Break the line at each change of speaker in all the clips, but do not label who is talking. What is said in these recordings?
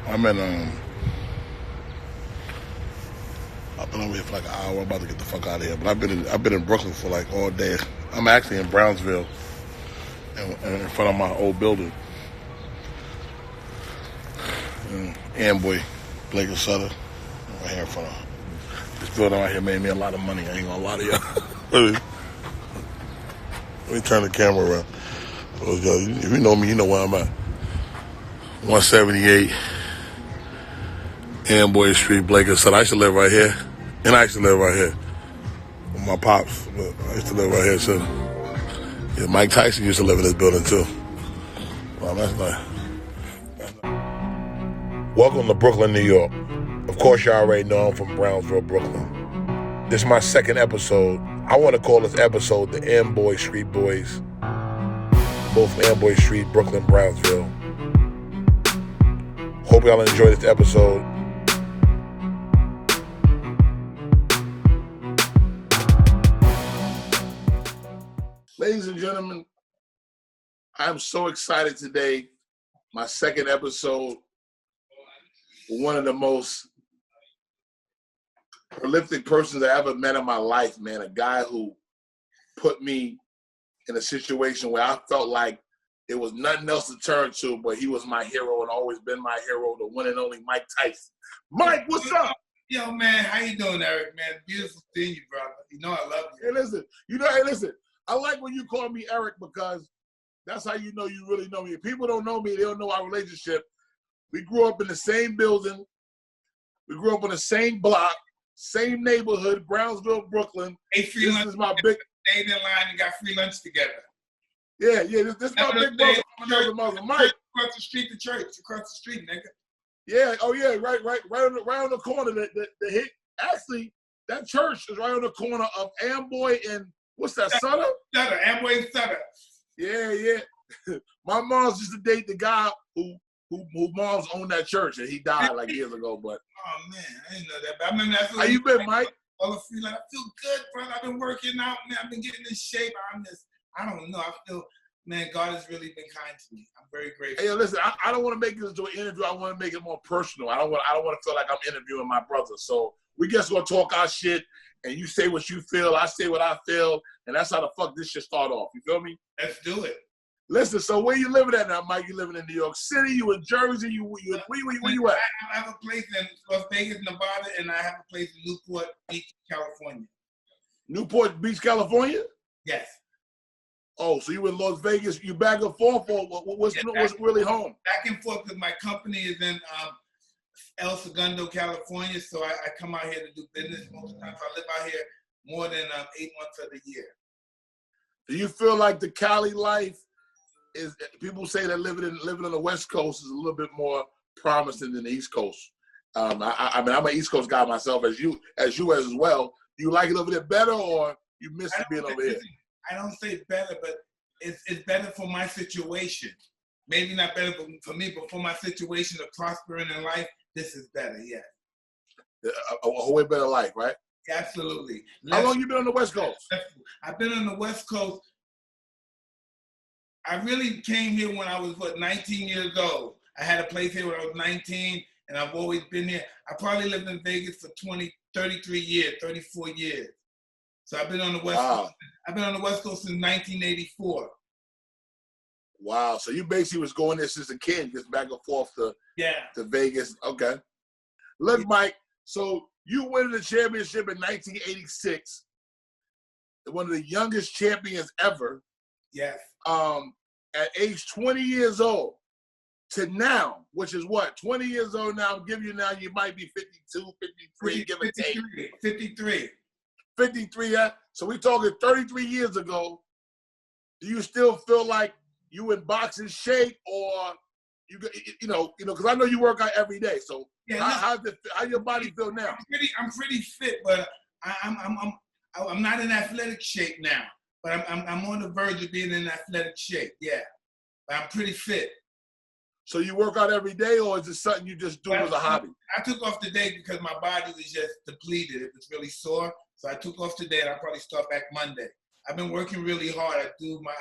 I'm in I've been over here for like an hour. I'm about to get the fuck out of here. But I've been in Brooklyn for like all day. I'm actually in Brownsville, in front of my old building. Amboy, Blake and Sutter, right here in front of this building right here made me a lot of money. I ain't gonna lie to y'all. Let me turn the camera around. If you know me, you know where I'm at. 178 Amboy Street, Blake and Sutter. I used to live right here. And I used to live right here with my pops. But I used to live right here too. Yeah, Mike Tyson used to live in this building too. Wow, that's nice. Welcome to Brooklyn, New York. Of course, y'all already know I'm from Brownsville, Brooklyn. This is my second episode. I want to call this episode the Amboy Street Boys. Both Amboy Street, Brooklyn, Brownsville. Hope y'all enjoy this episode. Ladies and gentlemen, I'm so excited today. My second episode with one of the most prolific persons I ever met in my life, man. A guy who put me in a situation where I felt like there was nothing else to turn to, but he was my hero and always been my hero, the one and only Mike Tyson. Mike, what's up?
Yo, man, how you doing, Eric, man? Beautiful seeing you, brother. You know I love you.
Hey, listen. I like when you call me Eric because that's how you know you really know me. If people don't know me, they don't know our relationship. We grew up in the same building. We grew up on the same block, same neighborhood, Brownsville, Brooklyn.
This is my big... Stayed in line and got free lunch together.
Yeah, this is my big brother. Mike.
Across the street, the church. Across the street, nigga.
Yeah, oh yeah, right on the corner. The hit. Actually, that church is right on the corner of Amboy and what's that, Sutter?
Sutter, Amboy and Sutter.
Yeah. My mom's used to date the guy who moms owned that church, and he died like years ago. But
oh man, I didn't know that. But I remember that's
how you been, Mike?
All the free lunch. I feel good, brother. I've been working out, man. I've been getting in shape. I don't know. I feel, man, God has really been kind to me. I'm very grateful.
Hey, listen, I don't want to make this into an interview. I want to make it more personal. I don't want to feel like I'm interviewing my brother. So we just gonna talk our shit, and you say what you feel, I say what I feel, and that's how the fuck this shit start off. You feel me?
Let's do it.
Listen, so where you living at now, Mike? You living in New York City? You in Jersey? Where you at?
I have a place in Las Vegas, Nevada, and I have a place in Newport Beach, California.
Newport Beach, California?
Yes.
Oh, so you in Las Vegas? You back and forth, or what's really home?
Back and forth because my company is in El Segundo, California, so I come out here to do business most of the time. So I live out here more than 8 months of the year.
Do you feel like the Cali life is? People say that living on the West Coast is a little bit more promising than the East Coast. I mean, I'm an East Coast guy myself, as you as well. Do you like it over there better, or you miss it being over here?
I don't say it's better, but it's better for my situation. Maybe not better for me, but for my situation of prospering in life, this is better, yeah.
A way better life, right?
Absolutely.
How long you been on the West Coast?
I've been on the West Coast. I really came here when I was, 19 years old. I had a place here when I was 19, and I've always been here. I probably lived in Vegas for 33 years, 34 years. So I've been on the West Coast. I've been on the West Coast since 1984.
Wow. So you basically was going there since a kid, just back and forth to Vegas. Okay. Look, Mike, so you win the championship in 1986. One of the youngest champions ever.
Yes.
At age 20 years old to now, which is what? 20 years old now, I'll give you now, you might be 52, 53, give or take.
53.
53, yeah. So we're talking 33 years ago. Do you still feel like you in boxing shape, or you know, because I know you work out every day. So how your body feel now?
I'm pretty fit, but I'm not in athletic shape now. But I'm on the verge of being in athletic shape. Yeah, but I'm pretty fit.
So you work out every day, or is it something you just do as a hobby?
I took off today because my body was just depleted. It was really sore. So I took off today, and I'll probably start back Monday. I've been working really hard.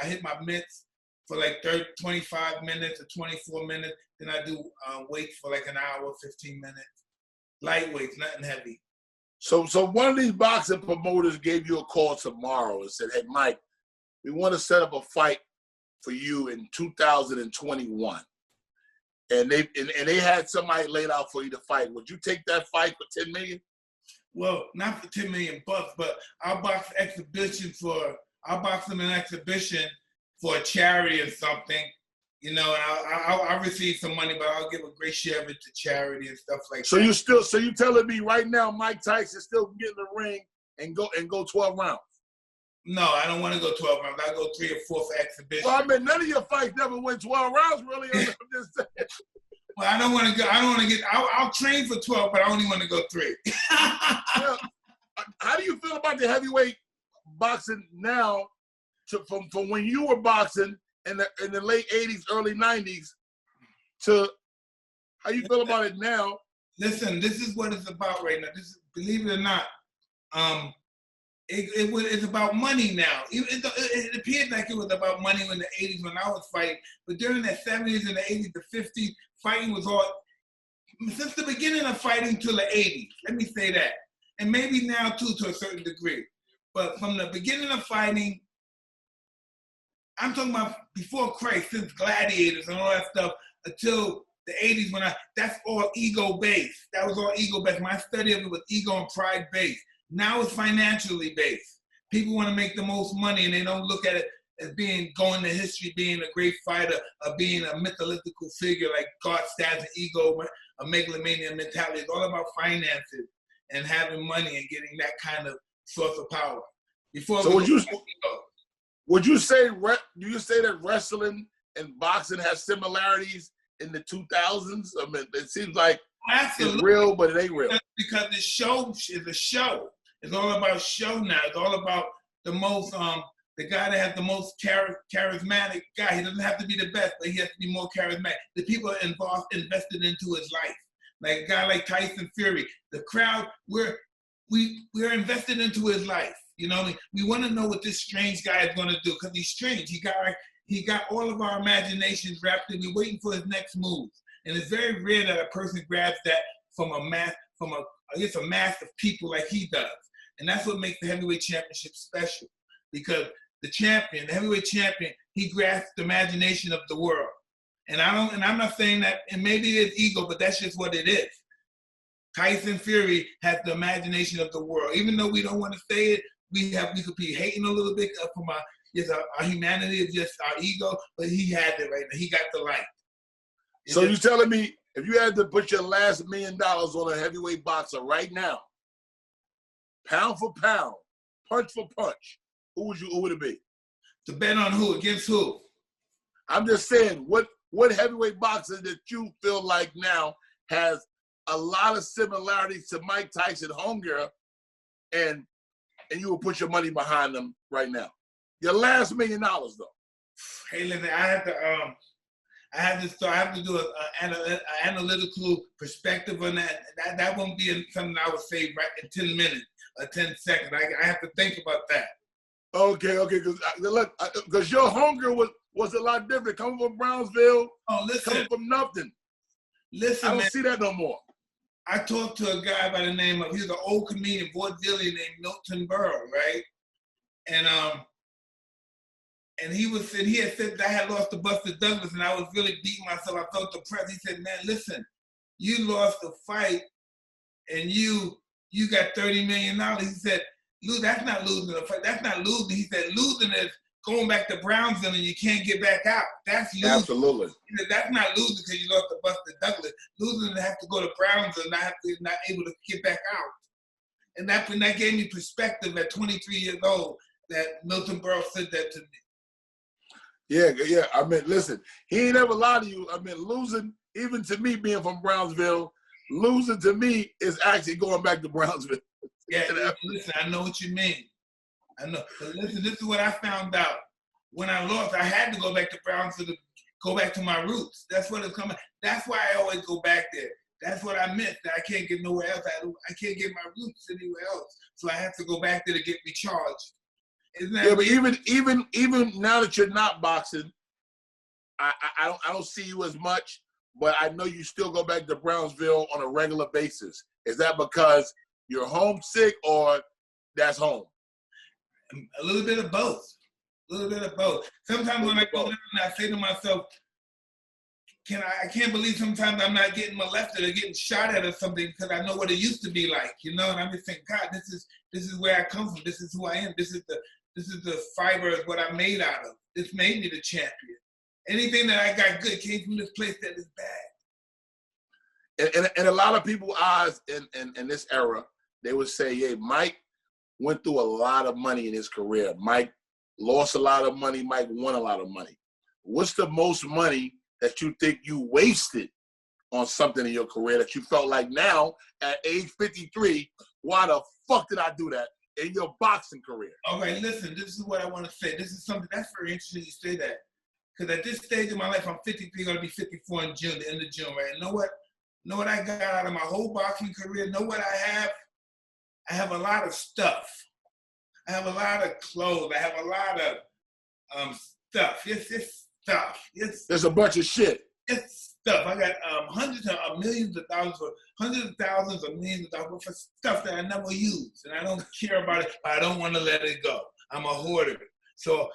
I hit my mitts for like 25 minutes or 24 minutes. Then I do weights for like an hour, 15 minutes. Light weights, nothing heavy.
So one of these boxing promoters gave you a call tomorrow and said, "Hey, Mike, we want to set up a fight for you in 2021." And they had somebody laid out for you to fight. Would you take that fight for $10 million?
Well, not for $10 million, but I'll box them in an exhibition for a charity or something, you know, and I'll receive some money, but I'll give a great share of it to charity and stuff like that.
So you telling me right now Mike Tyson still can get in the ring and go 12 rounds?
No, I don't want to go 12 rounds. I'll go 3 or 4 for exhibition.
Well, I mean, none of your fights never went 12 rounds, really. I'm just saying.
Well, I don't want to get. I'll train for 12, but I only want to go 3.
Yeah. How do you feel about the heavyweight boxing now, from when you were boxing in the late '80s, early ’90s, to how you feel about it now?
Listen, this is what it's about right now. Believe it or not, it's about money now. It appeared like it was about money in the '80s when I was fighting, but during the '70s and the '80s, the '50s, fighting was all, since the beginning of fighting till the '80s. Let me say that, and maybe now too to a certain degree. But from the beginning of fighting, I'm talking about before Christ, since gladiators and all that stuff, until the '80s that's all ego-based. That was all ego-based. My study of it was ego and pride-based. Now it's financially based. People want to make the most money, and they don't look at it as going to history, being a great fighter, or being a mythological figure like God stands an ego, a megalomaniac mentality. It's all about finances and having money and getting that kind of source of power.
So would you say that wrestling and boxing has similarities in the 2000s? I mean, it seems like it's real, but it ain't real.
Because the show is a show. It's all about show now. It's all about the most, the guy that has the most charismatic guy. He doesn't have to be the best, but he has to be more charismatic. The people are invested into his life. Like a guy like Tyson Fury, the crowd, we're invested into his life. You know what I mean? We want to know what this strange guy is going to do because he's strange. He got all of our imaginations wrapped in. We're waiting for his next move. And it's very rare that a person grabs that from a mass of people like he does. And that's what makes the heavyweight championship special. Because the heavyweight champion, he grasps the imagination of the world. And I'm not saying that, and maybe it's ego, but that's just what it is. Tyson Fury has the imagination of the world. Even though we don't want to say it, we could be hating a little bit from our humanity, is just our ego, but he has it right now. He got the light.
So you're telling me if you had to put your last $1 million on a heavyweight boxer right now, pound for pound, punch for punch, who would it be?
To bet on who? Against who?
I'm just saying, what heavyweight boxer that you feel like now has a lot of similarities to Mike Tyson, homegirl, and you will put your money behind them right now? Your last $1 million, though.
Hey, listen, I have to do an analytical perspective on that. That won't be something I would say right in 10 minutes or 10 seconds. I have to think about that.
Okay, because your hunger was a lot different. Coming from Brownsville, coming from nothing.
Listen,
I don't see that no more.
I talked to a guy by the name of, he was an old comedian, vaudevillian named Milton Berle, right? And he had said that I had lost to Buster Douglas and I was really beating myself. I felt depressed. He said, man, listen, you lost the fight and you got $30 million. He said, Lou, that's not losing the fight. That's not losing. He said, losing is going back to Brownsville and you can't get back out. That's losing.
Absolutely.
He said, that's not losing because you lost to Buster Douglas. Losing to have to go to Brownsville and not able to get back out. And that gave me perspective at 23 years old that Milton Berle said that to me.
Yeah. I mean, listen, he ain't ever lied to you. I mean, losing, even to me being from Brownsville, losing to me is actually going back to Brownsville.
Yeah, listen, I know what you mean. I know. But listen, this is what I found out. When I lost, I had to go back to Brownsville to go back to my roots. That's what it's coming. That's why I always go back there. That's what I meant, that I can't get nowhere else. I can't get my roots anywhere else. So I have to go back there to get recharged.
Yeah, but even now that you're not boxing, I don't see you as much, but I know you still go back to Brownsville on a regular basis. Is that because you're homesick or that's home?
A little bit of both. A little bit of both. Sometimes when I go down, I say to myself, I can't believe sometimes I'm not getting molested or getting shot at or something because I know what it used to be like, you know. And I'm just thinking, God, this is where I come from. This is who I am. This is the fiber of what I'm made out of. This made me the champion. Anything that I got good came from this place that is bad.
And a lot of people's eyes in this era, they would say, yeah, Mike went through a lot of money in his career. Mike lost a lot of money. Mike won a lot of money. What's the most money that you think you wasted on something in your career that you felt like now at age 53, why the fuck did I do that in your boxing career?
All right, listen, this is what I want to say. This is something that's very interesting you say that. Because at this stage of my life, I'm 53, going to be 54 in June, the end of June, right? And know what I got out of my whole boxing career? Know what I have? I have a lot of stuff. I have a lot of clothes. I have a lot of stuff. It's stuff.
There's a bunch of shit.
It's stuff. I got hundreds of millions of dollars for hundreds of thousands of millions of dollars for stuff that I never use. And I don't care about it, but I don't want to let it go. I'm a hoarder. So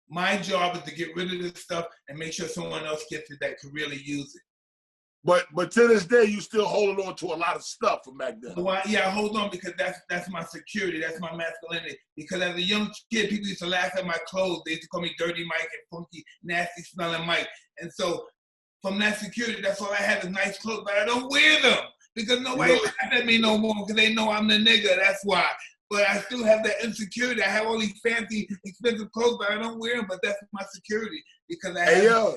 my job is to get rid of this stuff and make sure someone else gets it that could really use it.
But to this day, you still holding on to a lot of stuff from back then.
Well, yeah, I hold on because that's my security. That's my masculinity. Because as a young kid, people used to laugh at my clothes. They used to call me Dirty Mike and Funky, Nasty Smelling Mike. And so from that security, that's all I had is nice clothes. But I don't wear them because nobody laughs at me no more because they know I'm the nigga. That's why. But I still have that insecurity. I have all these fancy, expensive clothes, but I don't wear them. But that's my security because I have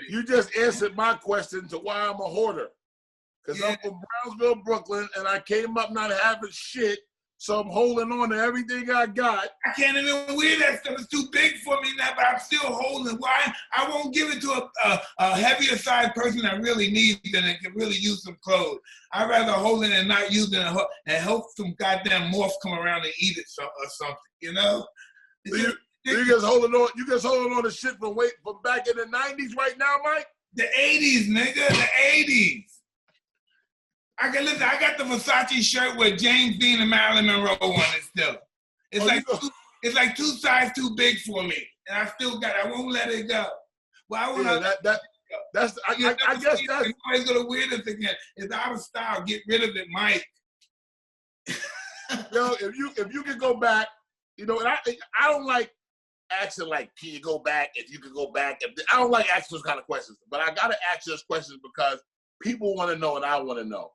you just answered my question to why I'm a hoarder. Because I'm from Brownsville, Brooklyn, and I came up not having shit, so I'm holding on to everything I got.
I can't even wear that stuff. It's too big for me now, but I'm still holding. Why? I won't give it to a heavier side person that really needs it and can really use some clothes. I'd rather hold it and not use it and help some goddamn morphs come around and eat it or something, you know?
You just holding on. You just holding on to shit from back in the 90s right now, Mike?
The 80s, nigga. The 80s. I got the Versace shirt with James Dean and Marilyn Monroe on it still. It's like two sizes too big for me, and I still got it. I won't let it go. Well, I won't let it go. I guess that's nobody's gonna wear this again. It's out of style. Get rid of it, Mike.
Yo, if you could go back, you know, and I don't like asking like, can you go back? If you could go back, I don't like asking those kind of questions, but I gotta ask those questions because people want to know and I want to know.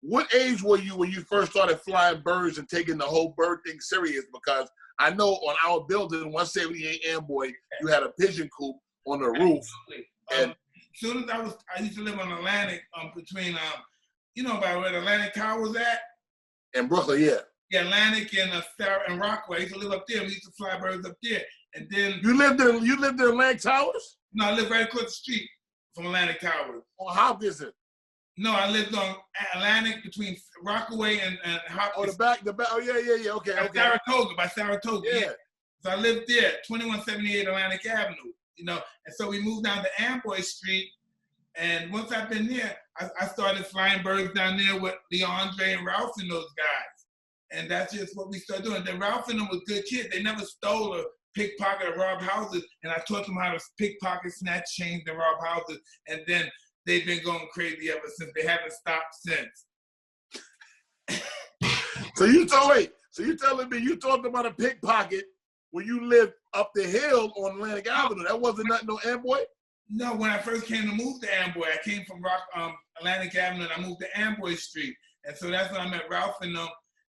What age were you when you first started flying birds and taking the whole bird thing serious? Because I know on our building, 178 Amboy, you had a pigeon coop on the roof. And
as soon as I used to live on Atlantic, between you know about where the Atlantic Tower was at?
In Brooklyn, yeah.
Yeah, Atlantic and Rockaway. I used to live up there. We used to fly birds up there. And then
you lived in Atlantic Towers?
No, I lived right across the street from Atlantic Towers.
On Hopkins?
No, I lived on Atlantic between Rockaway and Hopkins.
Oh, the back. Oh, yeah. Okay.
By Saratoga. Yeah. So I lived there, 2178 Atlantic Avenue. You know, and so we moved down to Amboy Street. And once I've been there, I started flying birds down there with DeAndre and Ralph and those guys. And that's just what we started doing. Then Ralph and them was good kids. They never stole or pickpocket or robbed houses. And I taught them how to pickpocket, snatch chains, and rob houses. And then they've been going crazy ever since. They haven't stopped since.
So you telling me you talked about a pickpocket when you lived up the hill on Atlantic Avenue? That wasn't nothing on Amboy?
No, when I first came to move to Amboy, I came from Atlantic Avenue and I moved to Amboy Street. And so that's when I met Ralph and them.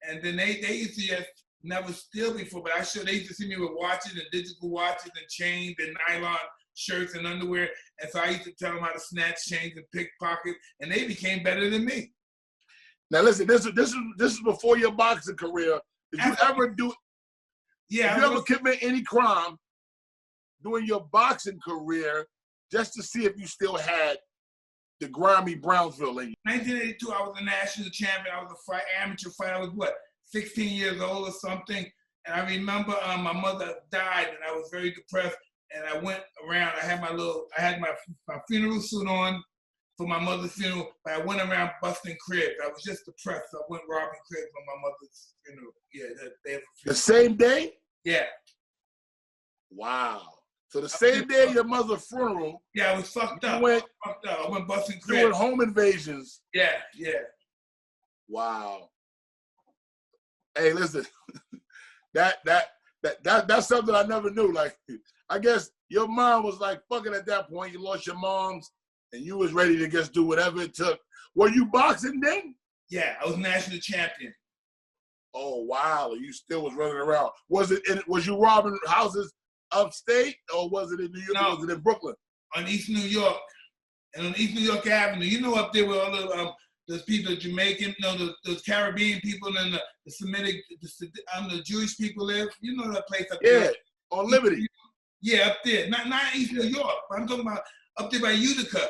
And then they used to just never steal before, but they used to see me with watches and digital watches and chains and nylon shirts and underwear. And so I used to tell them how to snatch chains and pickpocket, and they became better than me.
Now listen, this is before your boxing career. Did you ever commit any crime during your boxing career just to see if you still had the grimy Brownsville in you?
1982, I was a national champion. I was a amateur fighter. I was 16 years old or something. And I remember my mother died, and I was very depressed. and I went around. I had my funeral suit on for my mother's funeral, but I went around busting cribs. I was just depressed. So I went robbing cribs on my mother's funeral. Yeah,
the same day?
Yeah.
Wow. So the same day of your mother's funeral.
Yeah, I was fucked up. I went busting cribs.
Doing home invasions.
Yeah.
Wow. Hey, listen, that's something I never knew. Like, I guess your mom was like, fucking at that point. You lost your moms, and you was ready to just do whatever it took. Were you boxing then?
Yeah, I was national champion.
Oh, wow. You still was running around. Was you robbing houses upstate, or was it in New York?
No,
was it in Brooklyn?
On East New York. And on East New York Avenue. You know, up there where all the those people, Jamaican, those Caribbean people and the Semitic, the Jewish people live. You know that place up there?
Yeah, on Liberty.
Yeah, up there. Not East New York. I'm talking about up there by Utica.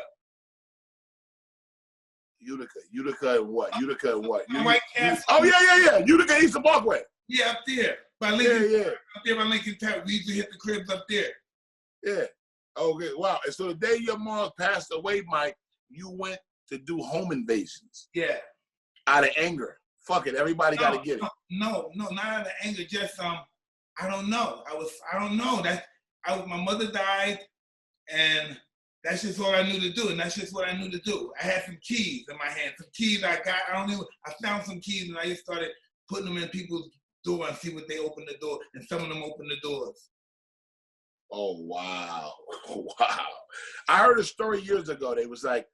Utica and what? Utica and what?
White Castle.
Oh, yeah. Utica Eastern Parkway.
Yeah, up there. By Lincoln.
Yeah.
Up there by Lincoln Tower. We used to hit the cribs up there.
Yeah. Okay, wow. And so the day your mom passed away, Mike, you went to do home invasions.
Yeah.
Out of anger. Fuck it. Everybody got to get it.
No, not out of anger. Just, I don't know. I don't know. My mother died, and that's just all I knew to do, and that's just what I knew to do. I had some keys in my hand. Some keys I got. I found some keys, and I just started putting them in people's door and see what they opened the door, and some of them opened the doors.
Oh, wow. Wow. I heard a story years ago. They was like,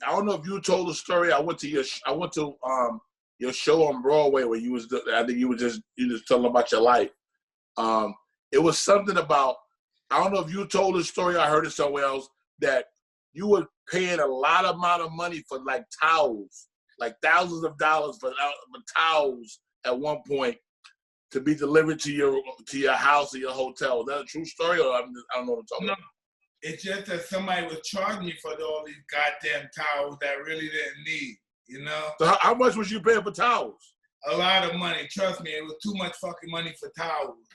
I don't know if you told the story. I went to your show on Broadway where I think you were just telling about your life. It was something about, I don't know if you told the story, I heard it somewhere else, that you were paying a lot amount of money for like towels, like thousands of dollars for towels at one point to be delivered to your house or your hotel. Is that a true story, or I don't know what I'm talking about?
It's just that somebody was charging me for all these goddamn towels that I really didn't need, you know?
So how much was you paying for towels?
A lot of money. Trust me, it was too much fucking money for towels.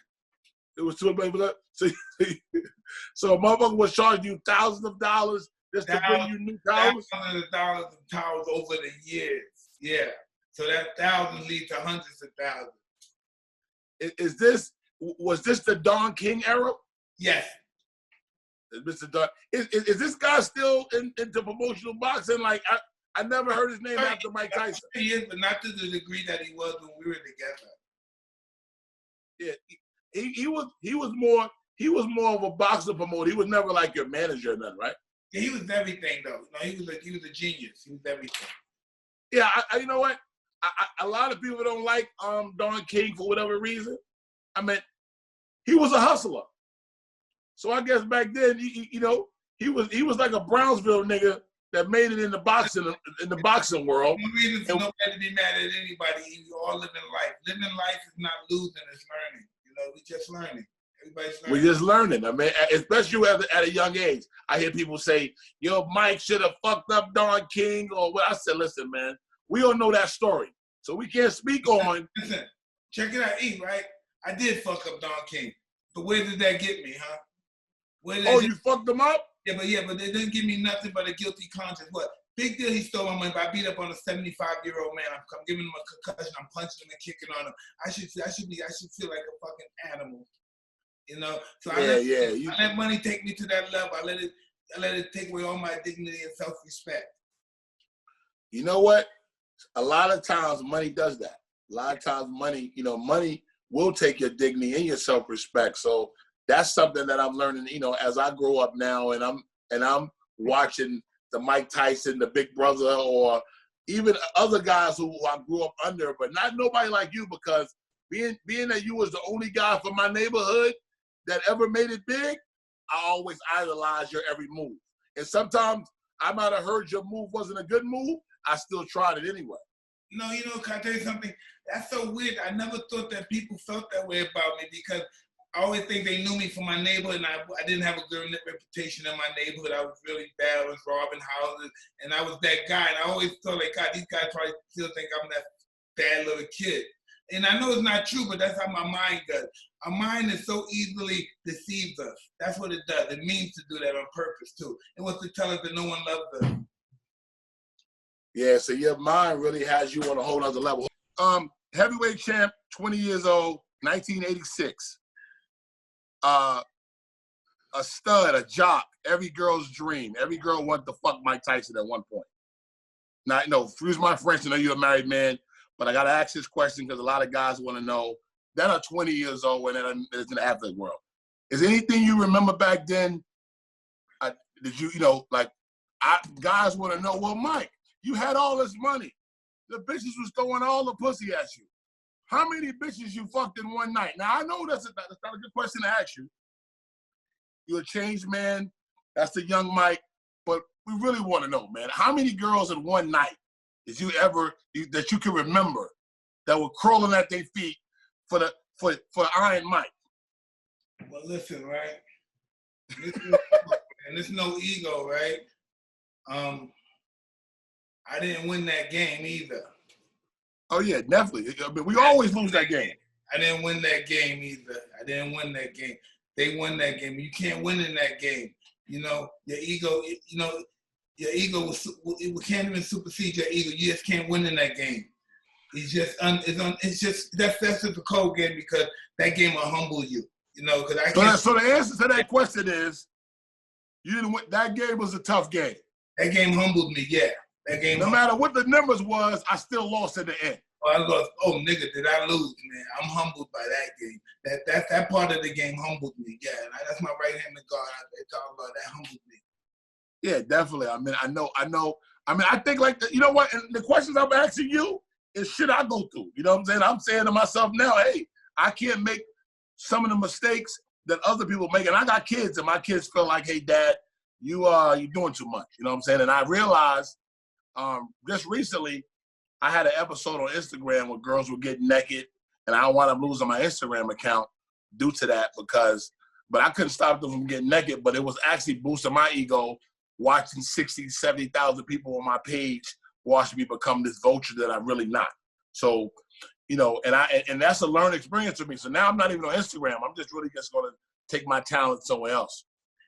It was too much money for that? So a motherfucker was charging you thousands of dollars just to bring you new towels?
Thousands of dollars of towels over the years, yeah. So that thousands lead to hundreds of thousands.
Was this the Don King era?
Yes.
Mr. Don, is this guy still into promotional boxing? Like I never heard his name after Mike Tyson.
He is, but not to the degree that he was when we were together.
Yeah, he was more of a boxer promoter. He was never like your manager or nothing, right?
Yeah, he was everything though. No, he was a genius. He was everything.
Yeah, you know what? A lot of people don't like Don King for whatever reason. I mean, he was a hustler. So I guess back then, he was like a Brownsville nigga that made it in the boxing world.
No reason for nobody to be mad at anybody. We all living life. Living life is not losing; it's learning. You know, we just learning. Everybody's learning. We're
just learning. I mean, especially at a young age. I hear people say, "Yo, Mike should have fucked up Don King," or what. I said, "Listen, man, we don't know that story, so we can't speak on."
Listen, check it out, right? I did fuck up Don King, but where did that get me, huh?
You fucked him up?
Yeah, but it didn't give me nothing but a guilty conscience. What? Big deal, he stole my money, but I beat up on a 75-year-old man. I'm giving him a concussion. I'm punching him and kicking on him. I should feel like a fucking animal, you know. So I let money take me to that level. I let it take away all my dignity and self-respect.
You know what? A lot of times money does that. A lot of times money will take your dignity and your self-respect. So that's something that I'm learning, as I grow up now, and I'm watching the Mike Tyson, the Big Brother, or even other guys who I grew up under, but not nobody like you, because being that you was the only guy from my neighborhood that ever made it big, I always idolize your every move. And sometimes I might have heard your move wasn't a good move, I still tried it anyway.
No, can I tell you something? That's so weird. I never thought that people felt that way about me, because I always think they knew me from my neighborhood, and I didn't have a good reputation in my neighborhood. I was really bad. I was robbing houses, and I was that guy. And I always thought, like, God, these guys probably still think I'm that bad little kid. And I know it's not true, but that's how my mind does. Our mind is so easily deceives us. That's what it does. It means to do that on purpose too. It wants to tell us that no one loves us.
Yeah, so your mind really has you on a whole other level. Heavyweight champ, 20 years old, 1986. A stud, a jock, every girl's dream. Every girl wanted to fuck Mike Tyson at one point. Now, no, excuse my French, I know you're a married man, but I got to ask this question because a lot of guys want to know that are 20 years old and that is in the athlete world. Is there anything you remember back then? Did you, guys want to know, well, Mike, you had all this money. The bitches was throwing all the pussy at you. How many bitches you fucked in one night? Now, I know that's not a good question to ask you. You're a changed man. That's the young Mike. But we really want to know, man, how many girls in one night did you ever, that you can remember, that were crawling at their feet for Iron Mike?
Well, listen, right? And there's no ego, right? I didn't win that game either.
Oh, yeah, definitely. I mean, we always lose that game.
I didn't win that game either. I didn't win that game. They won that game. You can't win in that game. You know, your ego, your ego it can't even supersede your ego. You just can't win in that game. It's just that's just a cold game because that game will humble you. You know, because I can't.
So the answer to that question is, you didn't win. That game was a tough game.
That game humbled me. Yeah, that game.
No matter what the numbers was, I still lost in the end.
Oh, I lost. Oh, nigga, did I lose, man? I'm humbled by that game. That part of the game humbled me. Yeah, and that's my right hand to God. They talk about that humbled me. Yeah,
definitely. I mean, I know. I mean, I think you know what? And the questions I'm asking you is shit I go through. You know what I'm saying? I'm saying to myself now, hey, I can't make some of the mistakes that other people make. And I got kids, and my kids feel like, hey, Dad, you're doing too much. You know what I'm saying? And I realized just recently, I had an episode on Instagram where girls were getting naked, and I wound up losing my Instagram account due to that but I couldn't stop them from getting naked, but it was actually boosting my ego watching 60, 70,000 people on my page watching me become this vulture that I'm really not. So, and that's a learned experience for me. So now I'm not even on Instagram. I'm just really just going to take my talent somewhere else.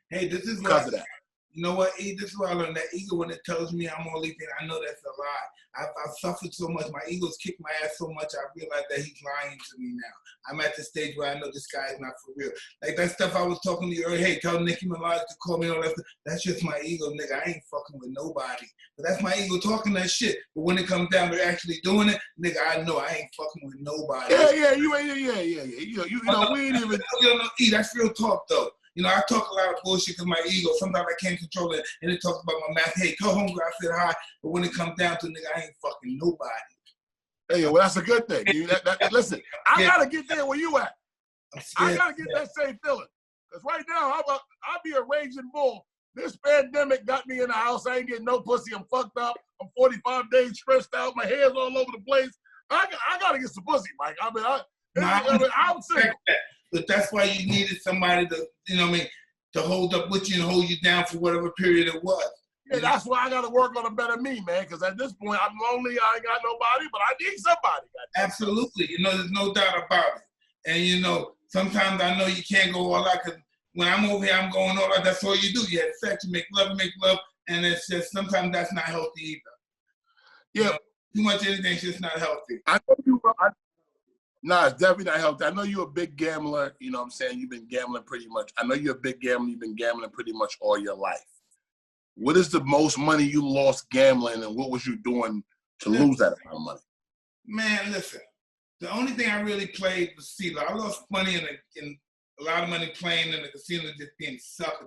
Hey, this is
because of that.
You know what, E? This is why I learned that ego when it tells me I'm all these things. I know that's a lie. I've suffered so much. My ego's kicked my ass so much. I realize that he's lying to me now. I'm at the stage where I know this guy is not for real. Like that stuff I was talking to you earlier. Hey, tell Nicki Minaj to call me and all that stuff. That's just my ego, nigga. I ain't fucking with nobody. But that's my ego talking that shit. But when it comes down to actually doing it, nigga, I know I ain't fucking with nobody.
Yeah. You know, we ain't even.
E, that's real talk though. You know, I talk a lot of bullshit because my ego, sometimes I can't control it, and it talks about my mouth. Hey, tell homegirl I said hi, but when it comes down to nigga, I ain't fucking nobody.
Hey, well, that's a good thing. Listen, I gotta get there where you at. I gotta get that same feeling. Because right now, I'll be a raging bull. This pandemic got me in the house. I ain't getting no pussy. I'm fucked up. I'm 45 days stressed out. My hair's all over the place. I gotta get some pussy, Mike. I'm saying.
But that's why you needed somebody to, to hold up with you and hold you down for whatever period it was.
Yeah, that's why I got to work on a better me, man, because at this point, I'm lonely, I ain't got nobody, but I need somebody.
Absolutely. There's no doubt about it. And, sometimes I know you can't go all out, because when I'm over here, I'm going all out. That's all you do. You have sex, you make love, and it's just sometimes that's not healthy either.
Yeah.
Too much anything's just not healthy.
I know you No, it's definitely not healthy. I know you're a big gambler. You know what I'm saying? You've been gambling pretty much. I know you're a big gambler. You've been gambling pretty much all your life. What is the most money you lost gambling, and what was you doing to lose that amount of money?
Man, listen. The only thing I really played was casino. I lost money in a lot of money playing in the casino, just being sucker.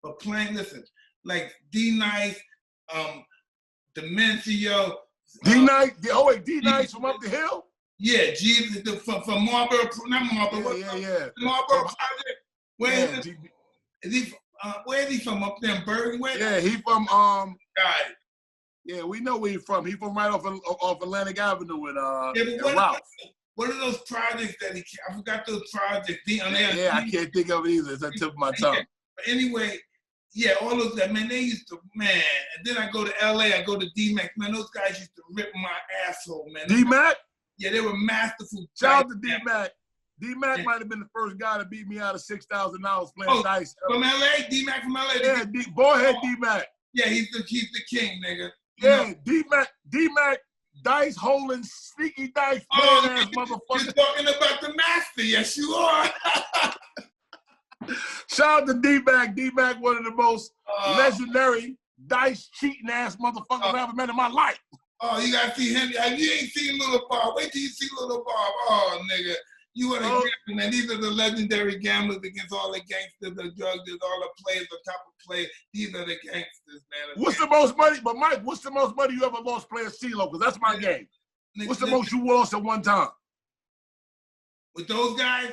But playing, listen, like D-Nice, Demencio.
D-Nice? D-Nice from up the hill?
Yeah, Jesus from Marlboro, not Marlboro.
Yeah.
Marlboro Project. Where is he from? Up there in Bergen?
Yeah, he from
God.
Yeah, we know where he's from. He's from right off Atlantic Avenue and
Ralph. What are those projects that I forgot those projects.
I can't think of it either. It's on the tip of my tongue.
But anyway, yeah, all of that, man, they used to, and then I go to LA, I go to D-Mac, man, those guys used to rip my asshole, man.
D-Mac?
Yeah, they were masterful.
Shout out to D-Mac. D-Mac might have been the first guy to beat me out of $6,000 playing dice.
From LA? D-Mac from LA?
Yeah, Ballhead D-Mac.
Yeah, he's the king, nigga.
Yeah, D-Mac, dice holding, sneaky dice playing ass motherfucker.
You're talking about the master. Yes, you are.
Shout out to D-Mac. D-Mac, one of the most legendary dice cheating ass motherfuckers I've ever met in my life.
Oh, you gotta see him. If you ain't seen Little Bob, wait till you see Little Bob. Oh, nigga. You want to gamble, man. These are the legendary gamblers against all the gangsters, the drug dealers, all the players, the top of play. These are the gangsters, man.
What's the most money? But Mike, what's the most money you ever lost playing CeeLo? Because that's my game. What's the most you lost at one time?
With those guys?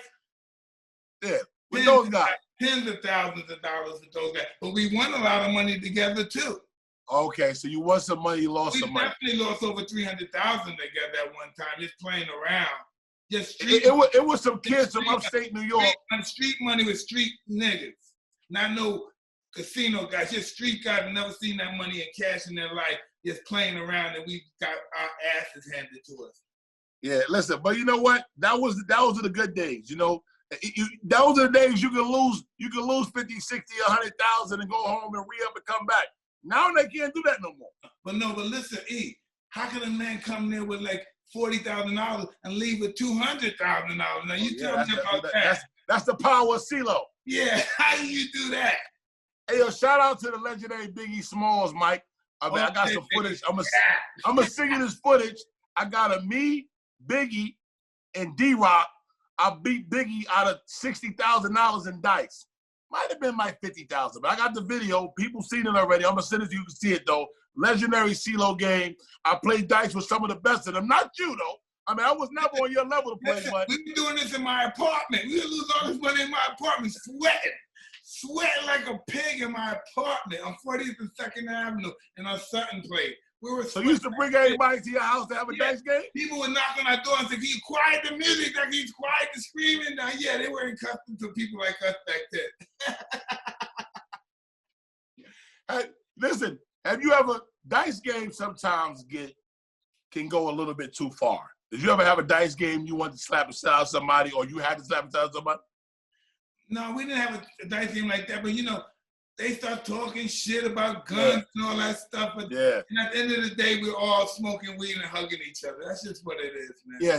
Yeah, with those guys.
Tens of thousands of dollars with those guys. But we won a lot of money together, too.
Okay, so you won some money, you lost some money.
We definitely lost over $300,000 together at one time, just playing around. Just
it was some kids from upstate New York.
Street money with street niggas. Not no casino guys, just street guys who never seen that money in cash in their life, just playing around, and we got our asses handed to us.
Yeah, listen, but you know what? Those are the good days, you know. Those are the days you can lose 50, 60, 100,000 and go home and re-up and come back. Now they can't do that no more.
But listen, E, how can a man come there with like $40,000 and leave with $200,000? Now you tell me about that.
That's the power of CeeLo.
Yeah, how do you do that?
Hey, yo, shout out to the legendary Biggie Smalls, Mike. I got some footage. I'm gonna sing you this footage. I got me, Biggie, and D-Rock. I beat Biggie out of $60,000 in dice. Might have been like $50,000, but I got the video. People seen it already. I'm gonna send it to you. You can see it though. Legendary CeeLo game. I played dice with some of the best of them. Not you though. I mean, I was never on your level to play, but
we been doing this in my apartment. We lose all this money in my apartment, sweating like a pig in my apartment on 40th and 2nd Avenue in a Sutton place.
So you used to bring everybody to your house to have a dice game?
People would knock on our door and say, "Can you quiet the music? Like he's quiet the screaming." Now, yeah, they weren't accustomed to people like us back then.
Hey, listen, have you ever, dice games sometimes can go a little bit too far. Did you ever have a dice game you wanted to slap a style somebody, or you had to slap a style somebody?
No, we didn't have a dice game like that, but you know, they start talking shit about guns and all that stuff. But and at the end of the day, we're all smoking weed and hugging each other. That's just what it is, man.
Yeah,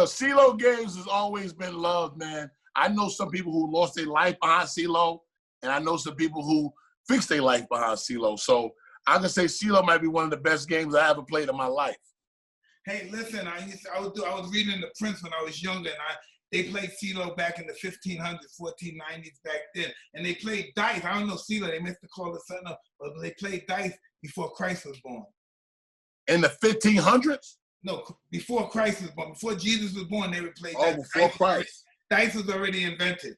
CeeLo games has always been loved, man. I know some people who lost their life behind CeeLo, and I know some people who fixed their life behind CeeLo. So I can say CeeLo might be one of the best games I ever played in my life.
Hey, listen, I was reading The Prince when I was younger, and they played CeeLo back in the 1500s, 1490s back then. And they played dice. I don't know CeeLo, they must have called it something up, but they played dice before Christ was born.
In the 1500s?
No, before Christ was born. Before Jesus was born, they would play dice.
Oh, before Christ.
Dice was already invented.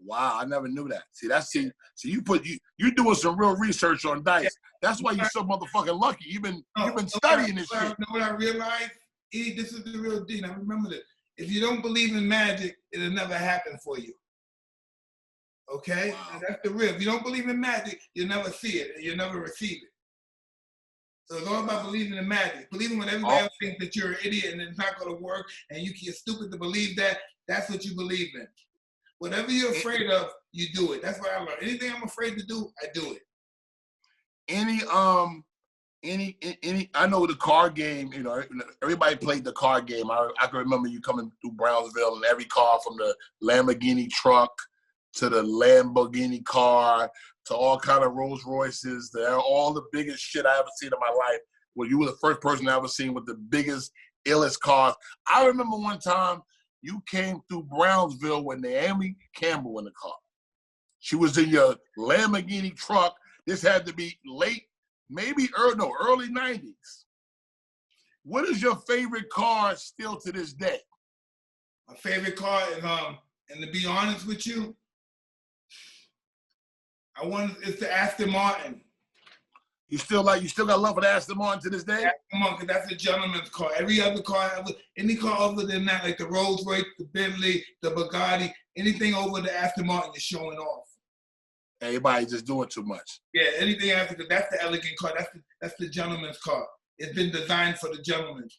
Wow, I never knew that. See, you doing some real research on dice. That's why you're so motherfucking lucky. You've been studying this shit.
You know what I realized? E, this is the real deal. Now remember this. If you don't believe in magic, it'll never happen for you. Okay? Wow. That's the real. If you don't believe in magic, you'll never see it and you'll never receive it. So it's all about believing in magic. Believing when everybody else thinks that you're an idiot and it's not going to work and you're stupid to believe that, that's what you believe in. Whatever you're afraid of, you do it. That's what I learned. Anything I'm afraid to do, I do it.
I know the card game, you know, everybody played the card game. I can remember you coming through Brownsville and every car from the Lamborghini truck to the Lamborghini car to all kind of Rolls Royces. They're all the biggest shit I ever seen in my life. Well, you were the first person I ever seen with the biggest, illest cars. I remember one time you came through Brownsville with Naomi Campbell in the car. She was in your Lamborghini truck. This had to be early 90s. What is your favorite car still to this day?
My favorite car is, and to be honest with you, it's the Aston Martin.
You still got love for the Aston Martin to this day?
Aston Martin, that's a gentleman's car. Every other car, any car other than that, like the Rolls Royce, the Bentley, the Bugatti, anything over the Aston Martin is showing off.
Everybody just doing too much.
Yeah, anything after that, that's the elegant car. That's the gentleman's car. It's been designed for the gentleman.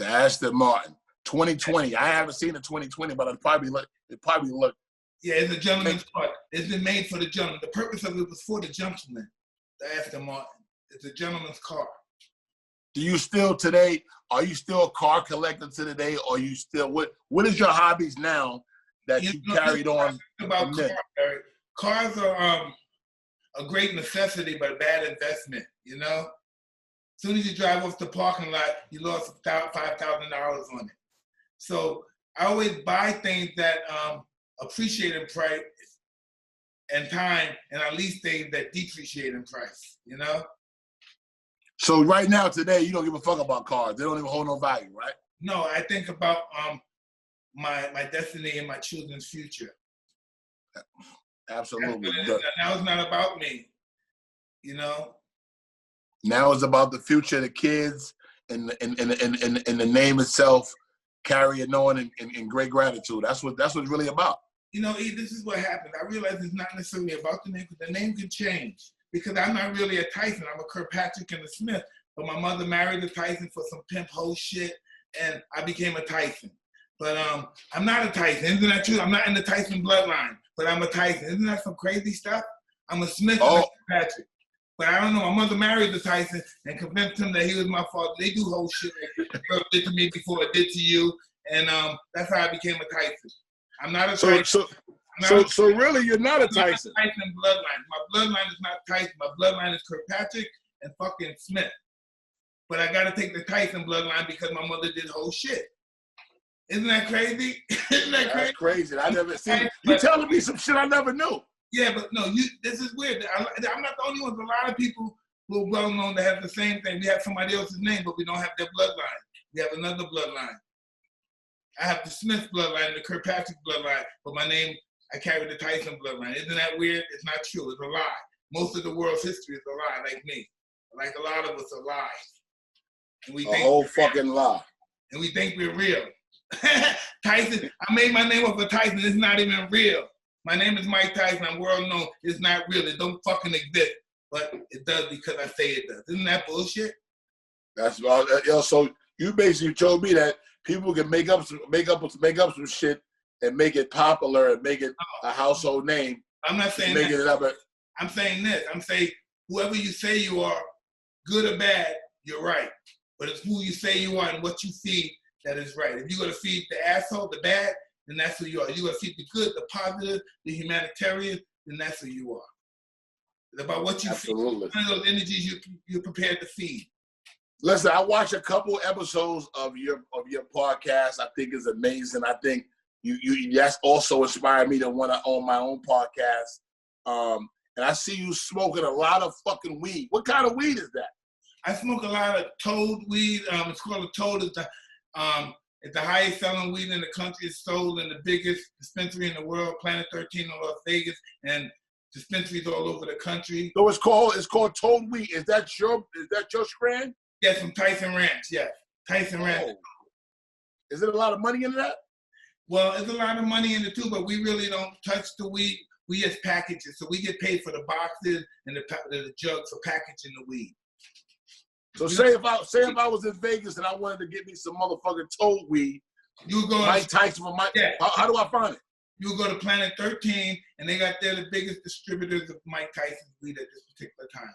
The Aston Martin. 2020. I haven't seen the 2020, but it probably look.
Yeah, it's a gentleman's car. It's been made for the gentleman. The purpose of it was for the gentleman. The Aston Martin. It's a gentleman's car.
Do you still today? Are you still a car collector to today? Or are you still what is your hobbies now that you carried on?
About cars, Eric. Cars are a great necessity, but a bad investment. You know, as soon as you drive off the parking lot, you lost $5,000 on it. So I always buy things that appreciate in price and time, and I lease things that depreciate in price. You know.
So right now, today, you don't give a fuck about cars. They don't even hold no value, right?
No, I think about my destiny and my children's future.
Absolutely.
Now it's not about me, you know.
Now it's about the future of the kids and the name itself carrying on in great gratitude. That's what it's really about.
You know, E, this is what happens. I realize it's not necessarily about the name, because the name can change. Because I'm not really a Tyson. I'm a Kirkpatrick and a Smith. But my mother married a Tyson for some pimp hoe shit, and I became a Tyson. But I'm not a Tyson. Isn't that true? I'm not in the Tyson bloodline, but I'm a Tyson. Isn't that some crazy stuff? I'm a Smith and a Kirkpatrick. But I don't know. My mother married the Tyson and convinced him that he was my father. They do whole shit like the girl did to me before it did to you. And that's how I became a Tyson. I'm not a Tyson.
So really, you're not a Tyson.
I'm not a Tyson bloodline. My bloodline is not Tyson. My bloodline is Kirkpatrick and fucking Smith. But I got to take the Tyson bloodline because my mother did whole shit. Isn't that crazy? Isn't that crazy?
That's crazy. I never seen. You telling me some shit I never knew.
Yeah, but no, this is weird. I'm not the only one. A lot of people who are well known to have the same thing. We have somebody else's name, but we don't have their bloodline. We have another bloodline. I have the Smith bloodline, the Kirkpatrick bloodline, but my name, I carry the Tyson bloodline. Isn't that weird? It's not true. It's a lie. Most of the world's history is a lie, like me. Like a lot of us are lies. And we think
whole fucking lie.
And we think we're real. Tyson, I made my name up for Tyson. It's not even real. My name is Mike Tyson. I'm world known. It's not real. It don't fucking exist. But it does because I say it does. Isn't that bullshit?
That's so you basically told me that people can make up some shit and make it popular and make it a household name. I'm not saying that.
I'm saying this. I'm saying whoever you say you are, good or bad, you're right. But it's who you say you are and what you feed that is right. If you're going to feed the asshole, the bad, then that's who you are. If you're going to feed the good, the positive, the humanitarian, then that's who you are. It's about what you feed. One of those energies you're prepared to feed.
Listen, I watched a couple episodes of your podcast. I think it's amazing. I think you that's also inspired me to want to own my own podcast. And I see you smoking a lot of fucking weed. What kind of weed is that?
I smoke a lot of toad weed. It's called a toad. It's the highest selling weed in the country. It's sold in the biggest dispensary in the world, Planet 13 in Las Vegas, and dispensaries all over the country.
So it's called toad weed. Is that your strand?
Yes, from Tyson Ranch. Yes, Tyson Ranch.
Is there a lot of money in that?
Well, there's a lot of money in it too, but we really don't touch the weed. We just package it, so we get paid for the boxes and the jugs for packaging the weed.
So say if I was in Vegas and I wanted to get me some motherfucking toad weed,
you go
Mike Tyson for Mike. Yeah. How do I find it?
You go to Planet 13, and they're the biggest distributors of Mike Tyson's weed at this particular time.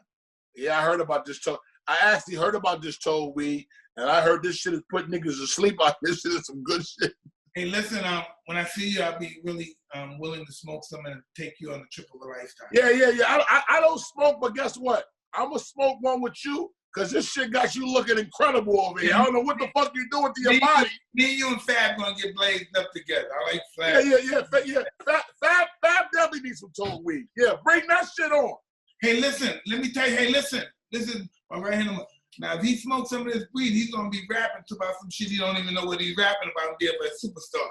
Yeah, I heard about this toad. I actually heard about this toad weed, and I heard this shit is putting niggas to sleep. This shit is some good shit.
Hey, listen, when I see you, I'll be really willing to smoke some and take you on the trip of a lifetime.
Yeah. I don't smoke, but guess what? I'm going to smoke one with you, because this shit got you looking incredible over here. I don't know what the fuck you doing to your body.
Me and you and Fab going to get blazed up together. I like Fab.
Yeah. Fab definitely needs some toad weed. Yeah, bring that shit on.
Hey, listen, let me tell you, listen, this is my right hand. Now, if he smokes some of this weed, he's going to be rapping about some shit he don't even know what he's rapping about and be a superstar.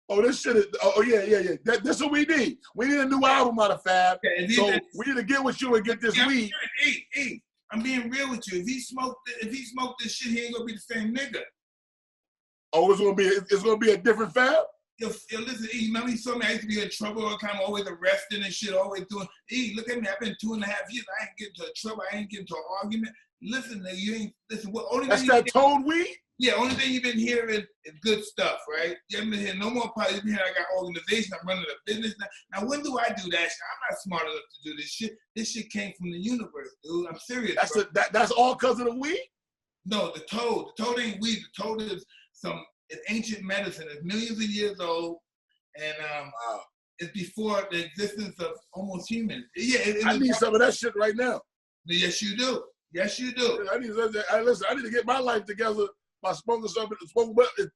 Oh, this shit is, yeah. That's what we need. We need a new album out of Fab. Yeah, so we need to get with you and get this weed.
I'm being real with you. If he smoked this shit, he ain't going to be the same nigga.
Oh, it's gonna be a different Fab?
Yo, listen, E, remember you told me I used to be in trouble all the time, always arrested and shit, always doing, E, look at me, I've been 2.5 years, I ain't get into trouble, I ain't get into an argument. Listen, nigga, you ain't, listen, what only
that's that toad weed?
Yeah, only thing you've been hearing is good stuff, right? You haven't been hearing no more politics. You've been hearing I got organization, I'm running a business now. Now, when do I do that shit? I'm not smart enough to do this shit. This shit came from the universe, dude. I'm serious.
That's all because of the weed?
No, the toad. The toad ain't weed. The toad is it's ancient medicine. It's millions of years old, and
wow.
It's before the existence of almost humans. Yeah,
I need some of that shit right now.
Yes, you do. Yes, you do.
I need to get my life together by smoking something.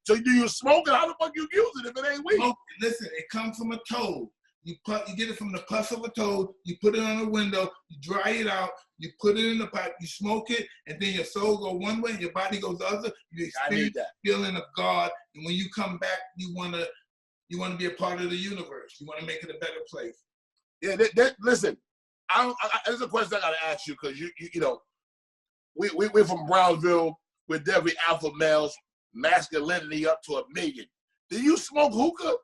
So you smoke it? How the fuck you use it if it ain't weed?
Listen, it comes from a toad. You get it from the pus of a toad. You put it on a window. You dry it out. You put it in the pipe. You smoke it, and then your soul go one way, and your body goes the other. You experience the feeling of God, and when you come back, you want to be a part of the universe. You want to make it a better place.
Yeah, listen. There's a question I got to ask you because you know, we're from Brownsville. We're definitely alpha males, masculinity up to 1,000,000. Do you smoke hookah?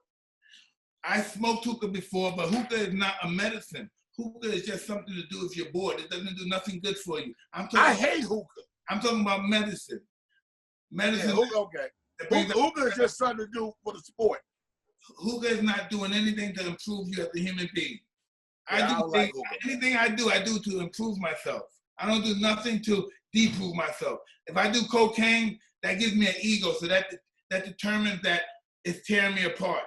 I smoked hookah before, but hookah is not a medicine. Hookah is just something to do if you're bored. It doesn't do nothing good for you. I
hate hookah.
I'm talking about medicine. Medicine.
Yeah, hookah, okay. Hookah is just something to do for the sport.
Hookah is not doing anything to improve you as a human being. Anything I do to improve myself. I don't do nothing to deprove myself. If I do cocaine, that gives me an ego, so that determines that it's tearing me apart.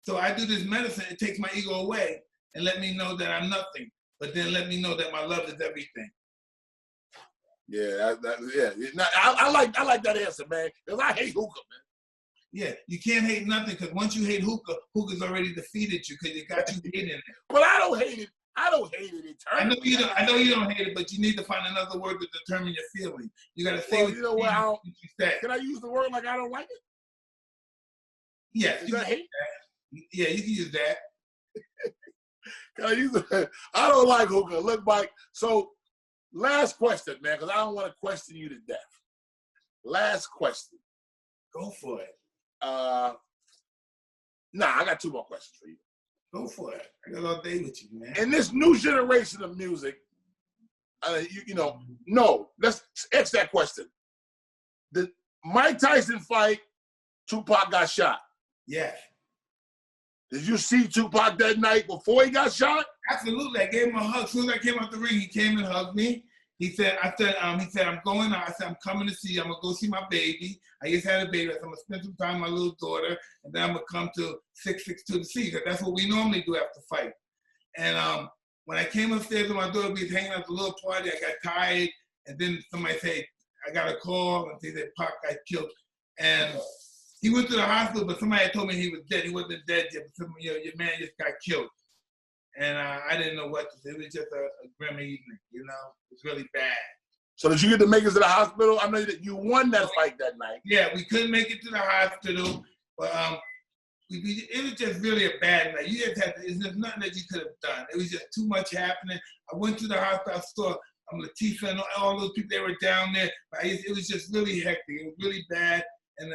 So I do this medicine, it takes my ego away and let me know that I'm nothing, but then let me know that my love is everything.
Yeah, I like that answer, man, because I hate hookah, man.
Yeah, you can't hate nothing, because once you hate hookah, hookah's already defeated you because it got you hating it.
But I don't hate it. I don't hate it eternally.
I know you don't hate it, but you need to find another word to determine your feeling. You got to say
what you say. Can I use the word like I don't like it?
Yeah.
Is that hate?
Yeah, you can use that.
Can I use it? I don't like hookah. Look, Mike. So, last question, man, because I don't want to question you to death. Last question.
Go for it.
I got 2 more questions for you.
Go for it. I got all day with you, man.
In this new generation of music, let's ask that question. The Mike Tyson fight, Tupac got shot.
Yes.
Did you see Tupac that night before he got shot?
Absolutely. I gave him a hug. As soon as I came out the ring, he came and hugged me. He said, I'm going out. I said, I'm coming to see you. I'm going to go see my baby. I just had a baby. I said, I'm going to spend some time with my little daughter, and then I'm going to come to 662 to see you, because that's what we normally do after fight. And when I came upstairs with my daughter, we was hanging out at the little party. I got tired, and then somebody said, I got a call, and they said, Pac got killed. And he went to the hospital, but somebody had told me he was dead. He wasn't dead yet, but your man just got killed. And I didn't know what to say. It was just a grim evening, you know? It was really bad.
So did you get to make it to the hospital? I know that you won that fight that night.
Yeah, we couldn't make it to the hospital, but it was just really a bad night. You just there's nothing that you could have done. It was just too much happening. I went to the hospital, I saw Latifah and all those people that were down there. It was just really hectic. It was really bad. And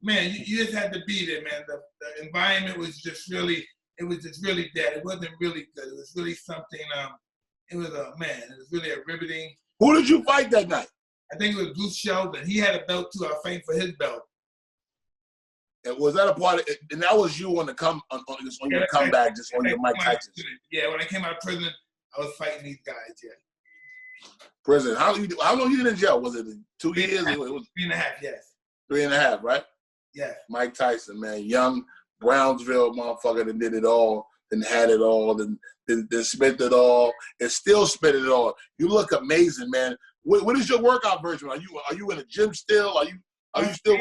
man, you just had to be there, man. The environment was just really, it was just really bad. It wasn't really good. It was really something, it was really a riveting.
Who did you fight that night?
I think it was Bruce Sheldon. He had a belt too. I was fighting for his belt.
And was that a part of it? And that was you on your comeback, just on your Mike Tyson.
Yeah, when I came out of prison, I was fighting these guys, yeah.
Prison. How long you been in jail? Was it 2 years? It was
3.5, yes.
3.5, right?
Yeah.
Mike Tyson, man, young Brownsville motherfucker that did it all, and had it all, then spent it all, and still spent it all. You look amazing, man. What is your workout version? Are you in a gym still? Are you still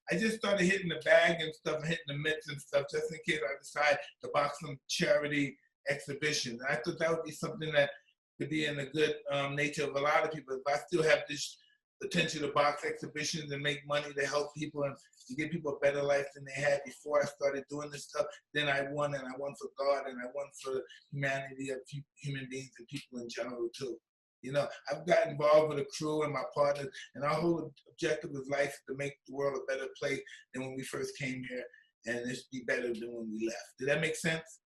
I just started hitting the bag and stuff, and hitting the mitts and stuff, just in case I decide to box some charity exhibitions. I thought that would be something that could be in the good nature of a lot of people. If I still have this potential to box exhibitions and make money to help people and to give people a better life than they had before I started doing this stuff, then I won, and I won for God, and I won for humanity of human beings and people in general too. You know, I've got involved with a crew and my partners, and our whole objective of life is to make the world a better place than when we first came here, and it should be better than when we left. Did that make sense?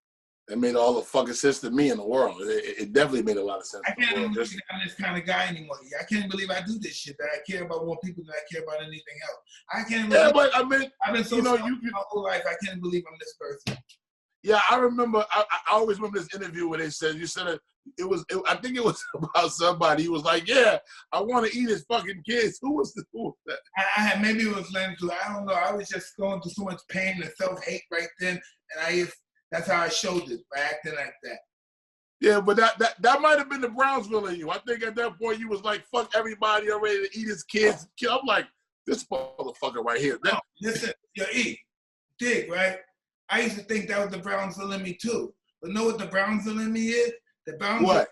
It made all the fucking sense to me in the world. It definitely made a lot of sense.
I can't believe I'm this kind of guy anymore. I can't believe I do this shit, that I care about more people than I care about anything else. I can't believe.
Yeah, but I mean,
I've been so my whole life. I can't believe I'm this person.
Yeah, I remember. I always remember this interview where they said you said I think it was about somebody. He was like, "Yeah, I want to eat his fucking kids." Who was that?
I had, maybe it was Len too. I don't know. I was just going through so much pain and self-hate right then, and that's how I showed it, by acting like that.
Yeah, but that might have been the Brownsville in you. I think at that point you was like, "Fuck everybody, I'm ready to eat his kids." I'm like, this motherfucker right here.
No, listen, dig, right? I used to think that was the Brownsville in me too. But know what the Brownsville in me is? The Brownsville,
what?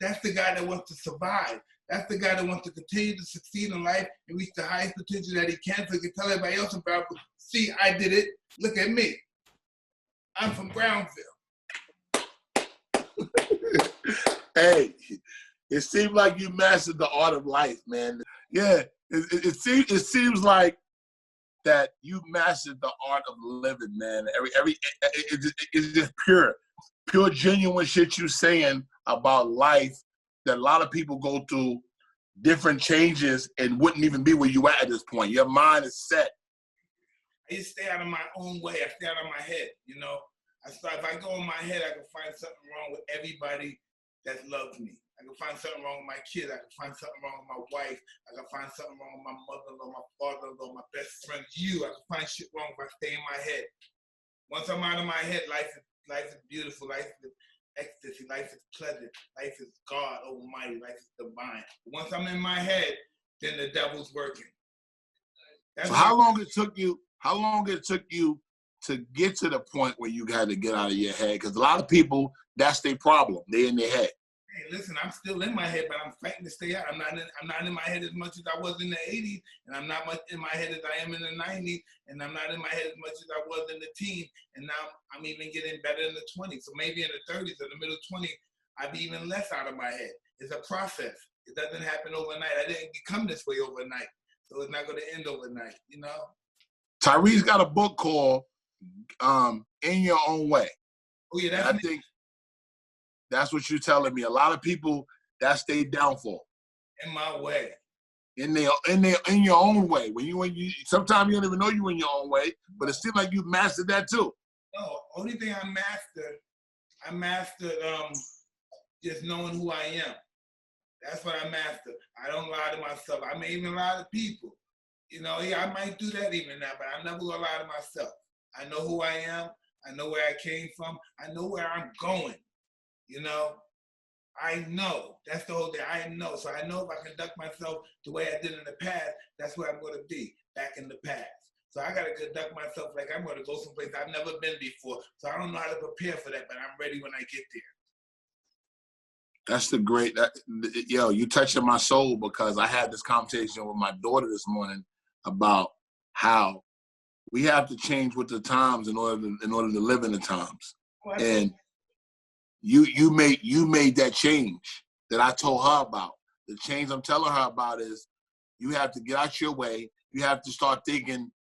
That's the guy that wants to survive. That's the guy that wants to continue to succeed in life and reach the highest potential that he can, so he can tell everybody else about it. See, I did it. Look at me. I'm from Brownsville.
Hey, it seems like you mastered the art of life, man. Yeah, it seems like that you mastered the art of living, man. It's just pure, genuine shit you saying about life that a lot of people go through different changes and wouldn't even be where you at this point. Your mind is set.
I just stay out of my own way. I stay out of my head, you know. If I go in my head, I can find something wrong with everybody that loves me. I can find something wrong with my kid. I can find something wrong with my wife. I can find something wrong with my mother-in-law, my father-in-law, my best friend, you. I can find shit wrong if I stay in my head. Once I'm out of my head, life is beautiful. Life is ecstasy. Life is pleasant. Life is God Almighty. Life is divine. Once I'm in my head, then the devil's working.
So how long it took you to get to the point where you had to get out of your head? Because a lot of people, that's their problem. They're in their head.
Hey, listen, I'm still in my head, but I'm fighting to stay out. I'm not in my head as much as I was in the 80s, and I'm not much in my head as I am in the 90s, and I'm not in my head as much as I was in the teens, and now I'm even getting better in the 20s. So maybe in the 30s or the middle 20s, I'd be even less out of my head. It's a process. It doesn't happen overnight. I didn't become this way overnight, so it's not going to end overnight, you know?
Tyree's got a book called In Your Own Way.
Oh, yeah, that's
I think that's what you're telling me. A lot of people, that's their downfall.
In my way.
In your own way. When you sometimes you don't even know you're in your own way, but it seems like you mastered that too.
No, only thing I mastered just knowing who I am. That's what I mastered. I don't lie to myself. I may even lie to people. You know, yeah, I might do that even now, but I'm never gonna lie to myself. I know who I am. I know where I came from. I know where I'm going. You know, I know. That's the whole thing. I know. So I know if I conduct myself the way I did in the past, that's where I'm going to be, back in the past. So I got to conduct myself like I'm going to go someplace I've never been before. So I don't know how to prepare for that, but I'm ready when I get there.
That's you touching my soul, because I had this conversation with my daughter this morning about how we have to change with the times in order to live in the times.
Well,
and you made that change that I told her about. The change I'm telling her about is you have to get out your way. You have to start thinking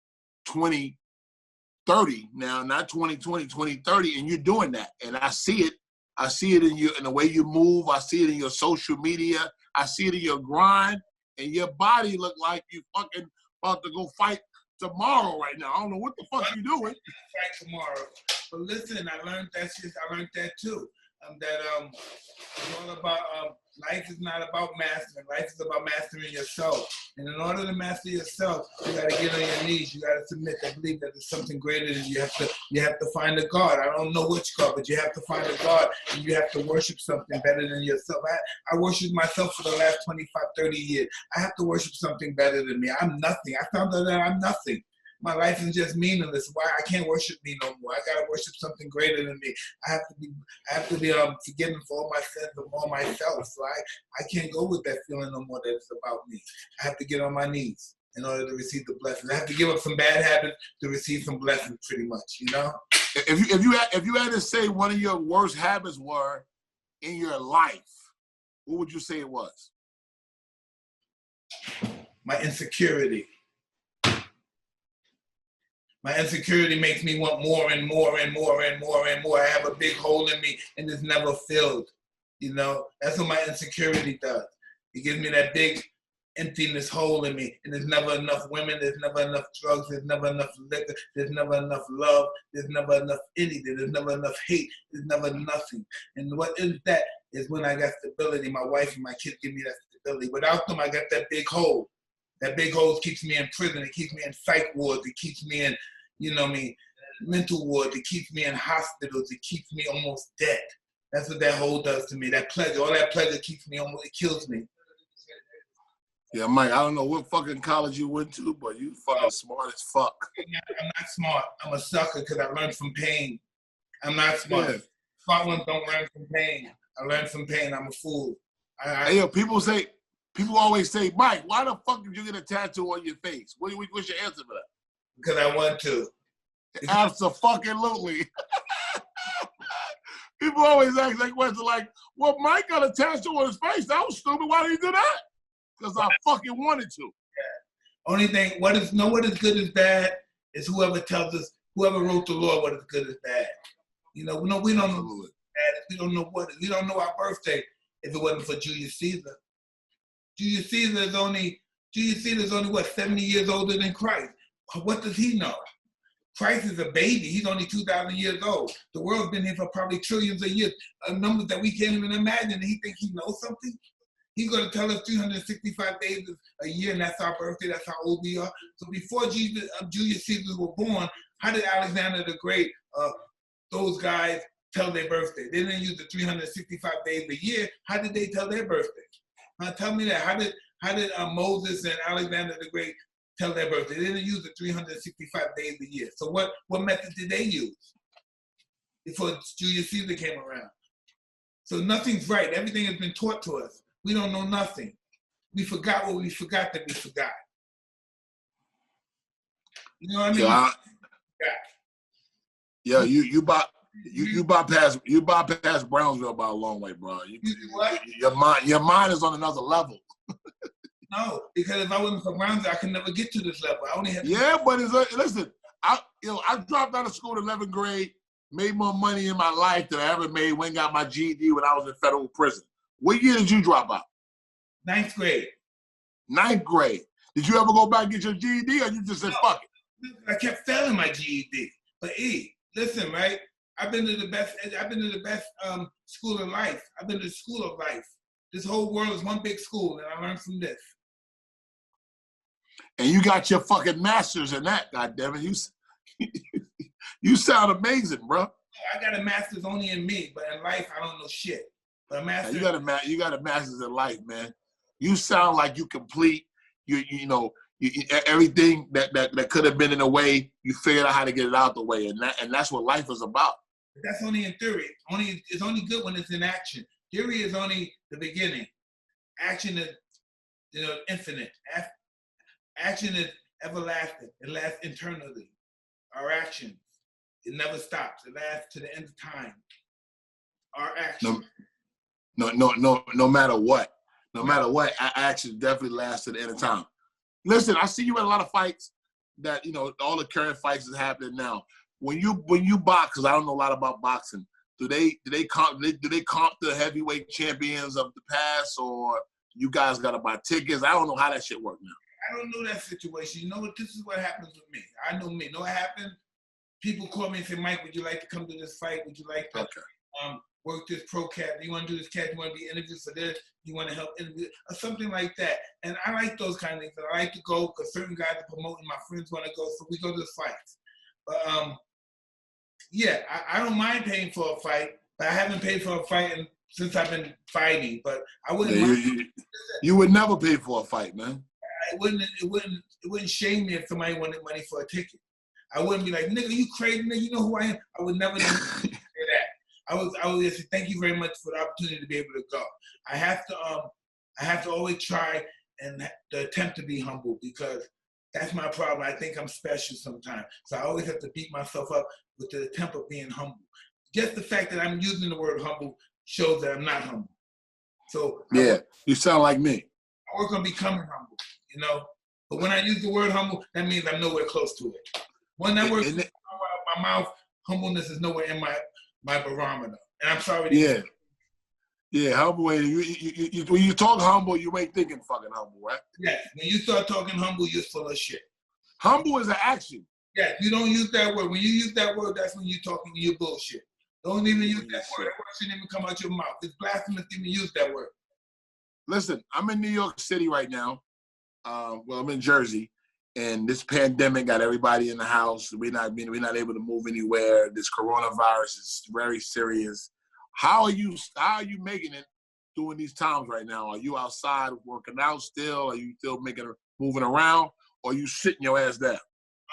2030 now, not 2020, 2030, and you're doing that. And I see it. I see it in you, in the way you move. I see it in your social media. I see it in your grind, and your body look like you fucking about to go fight tomorrow right now. I don't know what the fuck you doing.
Fight tomorrow. But listen, I learned that too. It's all about life is not about mastering. Life is about mastering yourself. And in order to master yourself, you got to get on your knees. You got to submit. I believe that there's something greater than you. You have to find a God. I don't know which God, but you have to find a God, and you have to worship something better than yourself. I worship myself for the last 25, 30 years. I have to worship something better than me. I'm nothing. I found out that I'm nothing. My life is just meaningless. Why? I can't worship me no more. I gotta worship something greater than me. I have to be forgiven for all my sins and all myself. So I can't go with that feeling no more that it's about me. I have to get on my knees in order to receive the blessings. I have to give up some bad habits to receive some blessings, pretty much. You know.
If you had to say one of your worst habits were in your life, what would you say it was?
My insecurity. My insecurity makes me want more and more and more and more and more. I have a big hole in me and it's never filled. You know, that's what my insecurity does. It gives me that big emptiness hole in me, and there's never enough women, there's never enough drugs, there's never enough liquor, there's never enough love, there's never enough anything, there's never enough hate, there's never nothing. And what is that is when I got stability. My wife and my kids give me that stability. Without them, I got that big hole. That big hole keeps me in prison, it keeps me in psych wards, it keeps me in, you know me, mental wards, it keeps me in hospitals, it keeps me almost dead. That's what that hole does to me. That pleasure, all that pleasure keeps me almost, it kills me.
Yeah, Mike, I don't know what fucking college you went to, but you fucking smart as fuck.
I'm not smart. I'm a sucker because I learned from pain. I'm not smart.
Yeah.
Smart ones don't learn from pain. I learned from pain. I'm a fool.
Hey, yo, people always say, Mike, why the fuck did you get a tattoo on your face? What's your answer for that?
Because I want to.
Absolutely. People always ask that question like, well, Mike got a tattoo on his face. That was stupid. Why did he do that? Because I fucking wanted to.
Yeah. Only thing, what is good is bad is whoever tells us, whoever wrote the law, what is good is bad. You know, we don't know what is bad. We don't know we don't know our birthday if it wasn't for Julius Caesar. Julius Caesar is only what, 70 years older than Christ. What does he know? Christ is a baby. He's only 2,000 years old. The world's been here for probably trillions of years, numbers that we can't even imagine. And he thinks he knows something? He's going to tell us 365 days a year, and that's our birthday. That's how old we are. So before Julius Caesar were born, how did Alexander the Great, those guys, tell their birthday? They didn't use the 365 days a year. How did they tell their birthday? Tell me that. How did Moses and Alexander the Great tell their birthday? They didn't use the 365 days a year. So what method did they use before Julius Caesar came around? So nothing's right. Everything has been taught to us. We don't know nothing. We forgot what we forgot that we forgot. You know what I mean?
You bypass Brownsville by a long way, bro. Your mind is on another level.
No, because if I wasn't from Brownsville, I could never get to this level. I only have.
Yeah, but listen. I dropped out of school in 11th grade, made more money in my life than I ever made when I got my GED when I was in federal prison. What year did you drop out?
9th grade.
9th grade. Did you ever go back and get your GED, or you just said fuck it?
I kept failing my GED. But listen, right? I've been to the best school in life. I've been to the school of life. This whole world is one big school, and I learned from this.
And you got your fucking master's in that, goddammit. You sound amazing, bro.
I got a master's only in me, but in life, I don't know shit. But a master's.
You got a master's in life, man. You sound like you complete. You know everything that could have been in a way. You figured out how to get it out the way, and that's what life is about.
That's only in theory. It's only good when it's in action. Theory is only the beginning. Action is, infinite. Action is everlasting. It lasts eternally. Our actions, it never stops. It lasts to the end of time. Our actions. No matter what. No matter what, our actions definitely last to the end of time. Listen, I see you in a lot of fights that, all the current fights is happening now. When you box, because I don't know a lot about boxing, do they comp the heavyweight champions of the past, or you guys gotta buy tickets? I don't know how that shit works now. I don't know that situation. You know what? This is what happens with me. I know me. Know what happened? People call me and say, Mike, would you like to come to this fight? Would you like to work this pro cat? Do you want to do this cat? Do you want to be interviewed for this? Do you want to help interview? Or something like that. And I like those kind of things. I like to go because certain guys are promoting. My friends want to go, so we go to the fights. But I don't mind paying for a fight, but I haven't paid for a fight since I've been fighting. But I wouldn't mind.
You would never pay for a fight, man.
It wouldn't shame me if somebody wanted money for a ticket. I wouldn't be like, nigga, you crazy, nigga, you know who I am? I would never say that. I would just say thank you very much for the opportunity to be able to go. I have to always try and attempt to be humble, because that's my problem. I think I'm special sometimes. So I always have to beat myself up with the attempt of being humble. Just the fact that I'm using the word humble shows that I'm not humble. So
you sound like me.
I work on becoming humble, But when I use the word humble, that means I'm nowhere close to it. When that word comes out of my mouth, humbleness is nowhere in my barometer. And I'm sorry.
Yeah, humble. When you talk humble, you ain't thinking fucking humble, right?
Yeah, when you start talking humble, you're full of shit.
Humble is an action.
Yeah, you don't use that word. When you use that word, that's when you're talking your bullshit. Don't even use that word. That word shouldn't even come out your mouth. It's blasphemous to even use that word.
Listen, I'm in New York City right now. Well, I'm in Jersey, and this pandemic got everybody in the house. We're not able to move anywhere. This coronavirus is very serious. How are you making it during these times right now? Are you outside working out still? Are you still moving around? Or are you sitting your ass down?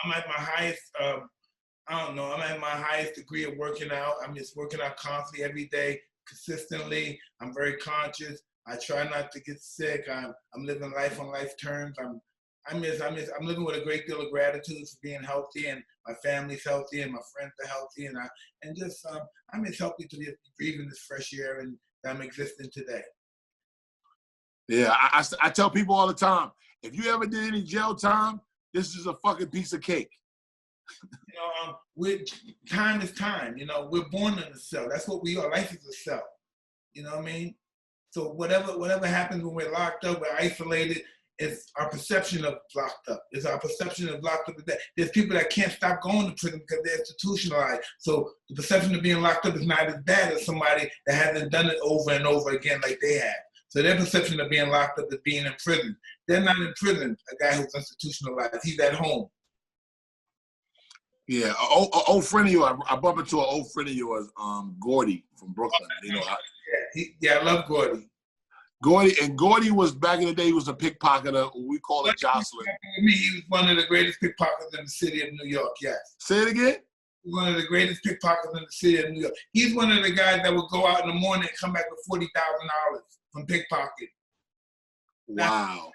I'm at my highest, I'm at my highest degree of working out. I'm just working out constantly every day, consistently. I'm very conscious. I try not to get sick. I'm living life on life terms. I'm living with a great deal of gratitude for being healthy, and my family's healthy, and my friends are healthy, and I'm just healthy to be breathing this fresh air and that I'm existing today.
Yeah, I tell people all the time, if you ever did any jail time, this is a fucking piece of cake.
Time is time. We're born in a cell. That's what we are. Life is a cell. You know what I mean? So whatever happens when we're locked up, we're isolated. It's our perception of locked up. It's our perception of locked up. There's people that can't stop going to prison because they're institutionalized. So the perception of being locked up is not as bad as somebody that hasn't done it over and over again like they have. So their perception of being locked up is being in prison. They're not in prison. A guy who's institutionalized, he's at home.
Yeah, old friend of yours. I bumped into an old friend of yours, Gordy from Brooklyn.
I love Gordy.
Gordy was back in the day. He was a pickpocketer. We call it jostling.
He was one of the greatest pickpockets in the city of New York. Yes.
Say it again.
One of the greatest pickpockets in the city of New York. He's one of the guys that would go out in the morning and come back with $40,000 from pickpocket.
Wow.
Now,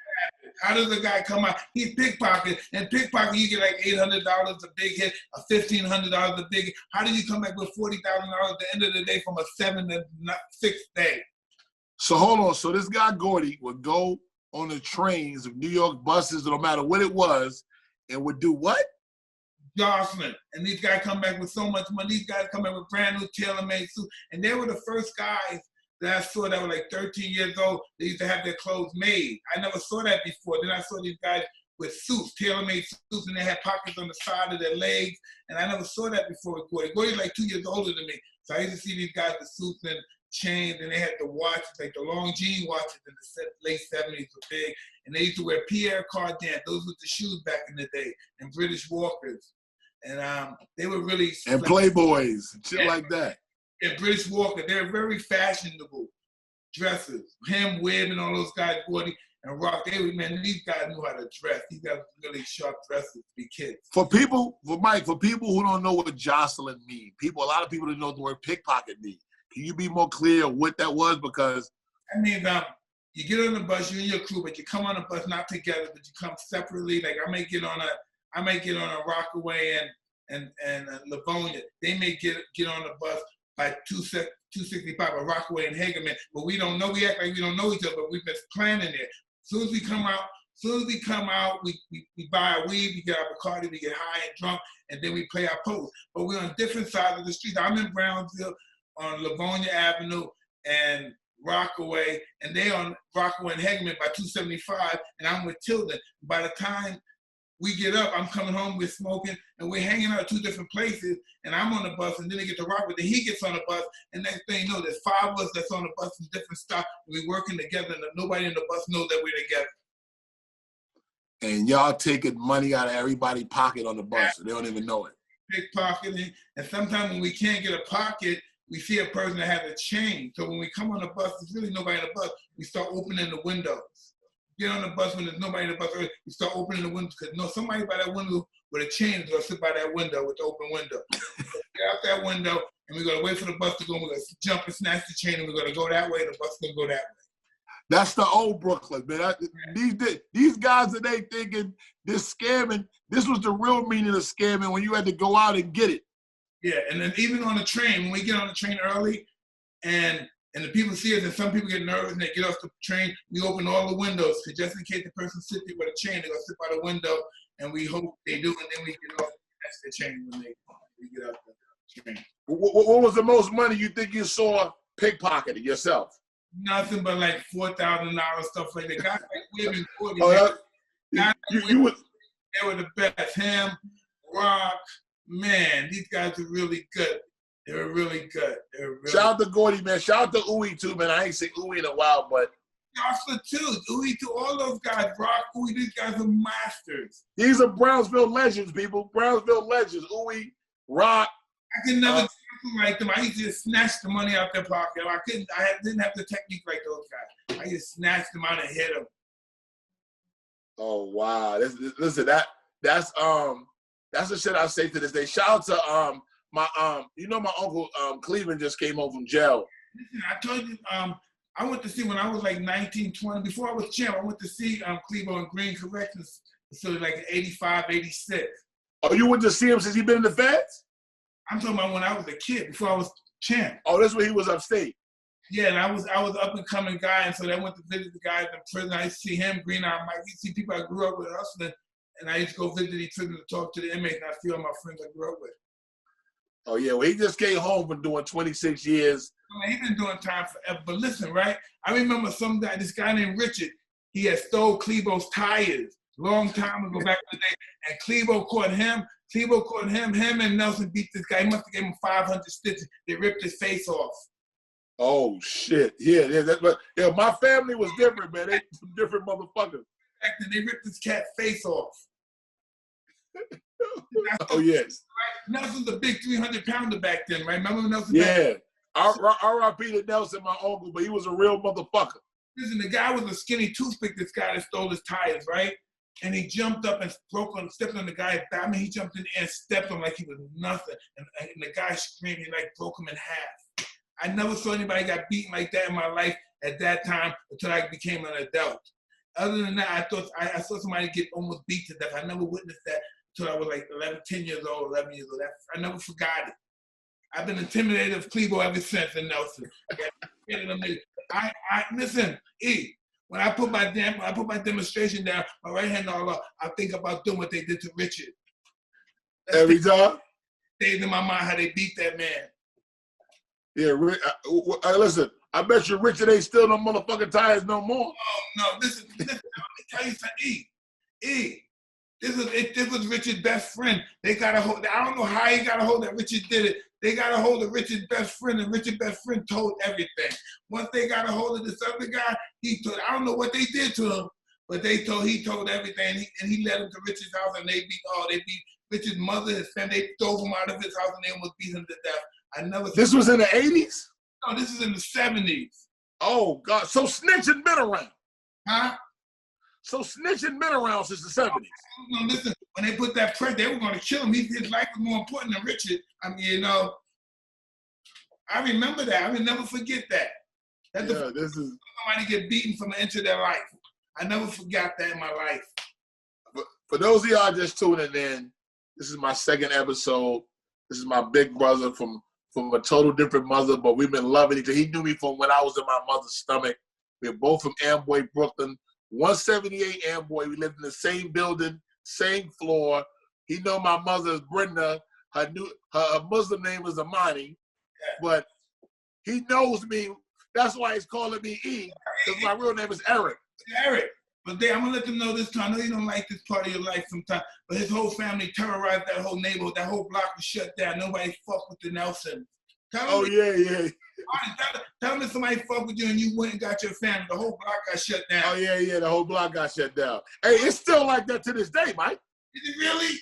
how does a guy come out? He's pickpocket, and pickpocket you get like $800 a big hit, a $1,500 a big hit. How do you come back with $40,000 at the end of the day from a 7 to 6 day?
So hold on. So this guy Gordy would go on the trains of New York buses, no matter what it was, and would do what?
Jostling. And these guys come back with so much money. These guys come back with brand new tailor-made suits. And they were the first guys that I saw that were like 13 years old. They used to have their clothes made. I never saw that before. Then I saw these guys with suits, tailor-made suits, and they had pockets on the side of their legs. And I never saw that before with Gordy. Gordy's like 2 years older than me. So I used to see these guys with suits and chains, and they had the watches, like the long jean watches in the late 70s were big. And they used to wear Pierre Cardin. Those were the shoes back in the day, and British Walkers. And they were really...
And Playboys, shit like that.
And British Walker, they're very fashionable dresses. Him, Webb, and all those guys, Gordy and Rock, these guys knew how to dress. These guys were really sharp dresses to be kids.
For people who don't know what jostling means, a lot of people don't know what the word pickpocket means. Can you be more clear what that was? Because
I mean, you get on the bus, you and your crew, but you come on the bus not together, but you come separately. Like I might get on a Rockaway and Livonia. They may get on the bus by 265 or Rockaway and Hagerman, but we don't know. We act like we don't know each other, but we've been planning it. As soon as we come out, we buy our weed, we get our Bacardi, we get high and drunk, and then we play our pose. But we're on different sides of the street. I'm in Brownsville on Livonia Avenue and Rockaway, and they on Rockaway and Hagerman by 275, and I'm with Tilden. By the time we get up, I'm coming home, we're smoking, and we're hanging out at two different places, and I'm on the bus, and then they get to Rockaway, then he gets on the bus, and next thing you know, there's 5 of us that's on the bus from different stops, and we're working together, and nobody in the bus knows that we're together.
And y'all taking money out of everybody's pocket on the bus, so they don't even know it.
Pickpocketing, and sometimes when we can't get a pocket, we see a person that has a chain. So when we come on the bus, there's really nobody on the bus, we start opening the windows. Get on the bus when there's nobody in the bus, we start opening the windows because somebody by that window with a chain is going to sit by that window with the open window. So get out that window, and we're going to wait for the bus to go, and we're going to jump and snatch the chain, and we're going to go that way, and the bus is going to go that way.
That's the old Brooklyn, man. These guys that they thinking this scamming, this was the real meaning of scamming when you had to go out and get it.
Yeah, and then even on the train, when we get on the train early, and the people see us, and some people get nervous and they get off the train, we open all the windows, because just in case the person sits there with a chain, they're going to sit by the window, and we hope they do, and then we get off That's the chain when they get out the train.
What was the most money you think you saw pickpocketed yourself?
Nothing but like $4,000 stuff like that. Guys like Women, they were the best. Him, Rock, man, these guys are really good. They were really good. Shout
out to Gordy, man. Shout out to Uwe too, man. I ain't seen Uwe in a while, but
Joshua too. Uwe too. All those guys, Rock, Uwe, these guys are masters.
These are Brownsville legends, people. Brownsville legends. Uwe, Rock.
I could never do like them. I used to just snatch the money out their pocket. I didn't have the technique like those guys. I just snatched them out and hit them.
Oh wow! Listen, that's the shit I say to this day. Shout out to my my uncle Cleveland just came home from jail.
Listen, I told you I went to see when I was like 19, 20. Before I was champ, I went to see Cleveland and Green Corrections facility like in 85, 86.
Oh, you went to see him since he been in the feds?
I'm talking about when I was a kid, before I was champ.
Oh, that's when he was upstate.
Yeah, and I was up and coming guy, and so I went to visit the guys in prison. I used to see him, Green Eye Mike. I used to see people I grew up with hustling, and I used to go visit the prison to talk to the inmates, and I see all my friends I grew up with.
Oh yeah, well he just came home from doing 26 years.
I mean, he's been doing time forever. But listen, right? I remember this guy named Richard. He had stole Clevo's tires long time ago back in the day, and Clevo caught him. Him and Nelson beat this guy. He must have given him 500 stitches. They ripped his face off.
Oh shit! Yeah. But my family was different, man. They some different motherfuckers.
They ripped this cat's face off.
Oh yes.
Right? Nelson's a big 300-pounder back then, right? Remember Nelson?
Yeah. R.I.P. to Nelson, my uncle, but he was a real motherfucker.
Listen, the guy was a skinny toothpick. This guy that stole his tires, right? And he jumped up and stepped on the guy's back. I mean, he jumped in the air and stepped on him like he was nothing. And the guy screamed, he like broke him in half. I never saw anybody got beaten like that in my life at that time until I became an adult. Other than that, I saw somebody get almost beat to death. I never witnessed that until I was like 11 years old. I never forgot it. I've been intimidated of Clevo ever since, and Nelson. Listen, E. When I put my demonstration down, my right hand all up, I think about doing what they did to Richard.
Every time?
Stays in my mind how they beat that man.
Yeah, listen, I bet you Richard ain't stealing no motherfucking tires no more.
Oh, no, listen, let me tell you something, E. This was Richard's best friend. They got a hold, I don't know how he got a hold that Richard did it. They got a hold of Richard's best friend, and Richard's best friend told everything. Once they got a hold of this other guy, he told, I don't know what they did to him, but he told everything, and he led him to Richard's house, and they beat Richard's mother, his family. They drove him out of his house, and they almost beat him to death. This
was in the 80s?
No, this is in the 70s.
Oh, God. So snitching been around?
Huh?
So snitching been around since the 70s?
No, listen, when they put that pressure, they were going to kill him. His life was more important than Richard. I mean, I remember that. I will never forget that. Somebody get beaten from the end of their life. I never forgot that in my life.
But for those of y'all just tuning in, this is my second episode. This is my big brother from a total different mother, but we've been loving each other. He knew me from when I was in my mother's stomach. We're both from Amboy, Brooklyn. 178 Amboy. We lived in the same building, same floor. He know my mother is Brenda. Her Muslim name is Amani, but he knows me. That's why he's calling me E, because my real name is Eric.
Eric. But I'm going to let them know this time. I know you don't like this part of your life sometimes, but his whole family terrorized that whole neighborhood. That whole block was shut down. Nobody fucked with the Nelsons.
Yeah.
Tell them if somebody fucked with you and you went and got your family. The whole block got shut down.
Oh, yeah. The whole block got shut down. Hey, it's still like that to this day, Mike.
Is it really?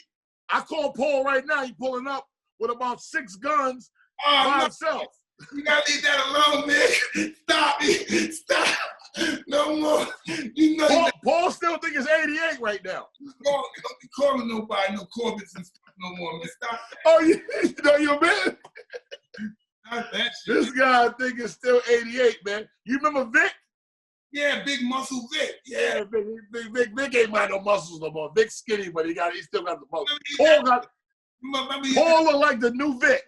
I call Paul right now. He's pulling up with about 6 guns by himself.
You gotta leave that alone, man. Stop it. Stop. No more.
Paul still think it's 88 right now.
Don't be calling nobody, no Corbett's and stuff no more, man. Stop that.
Oh, you know your man?
Stop that shit.
This guy think it's still 88, man. You remember Vic?
Yeah, big muscle Vic. Yeah,
Vic ain't got no muscles no more. Vic's skinny, but he still got the muscles. Paul look like the new Vic.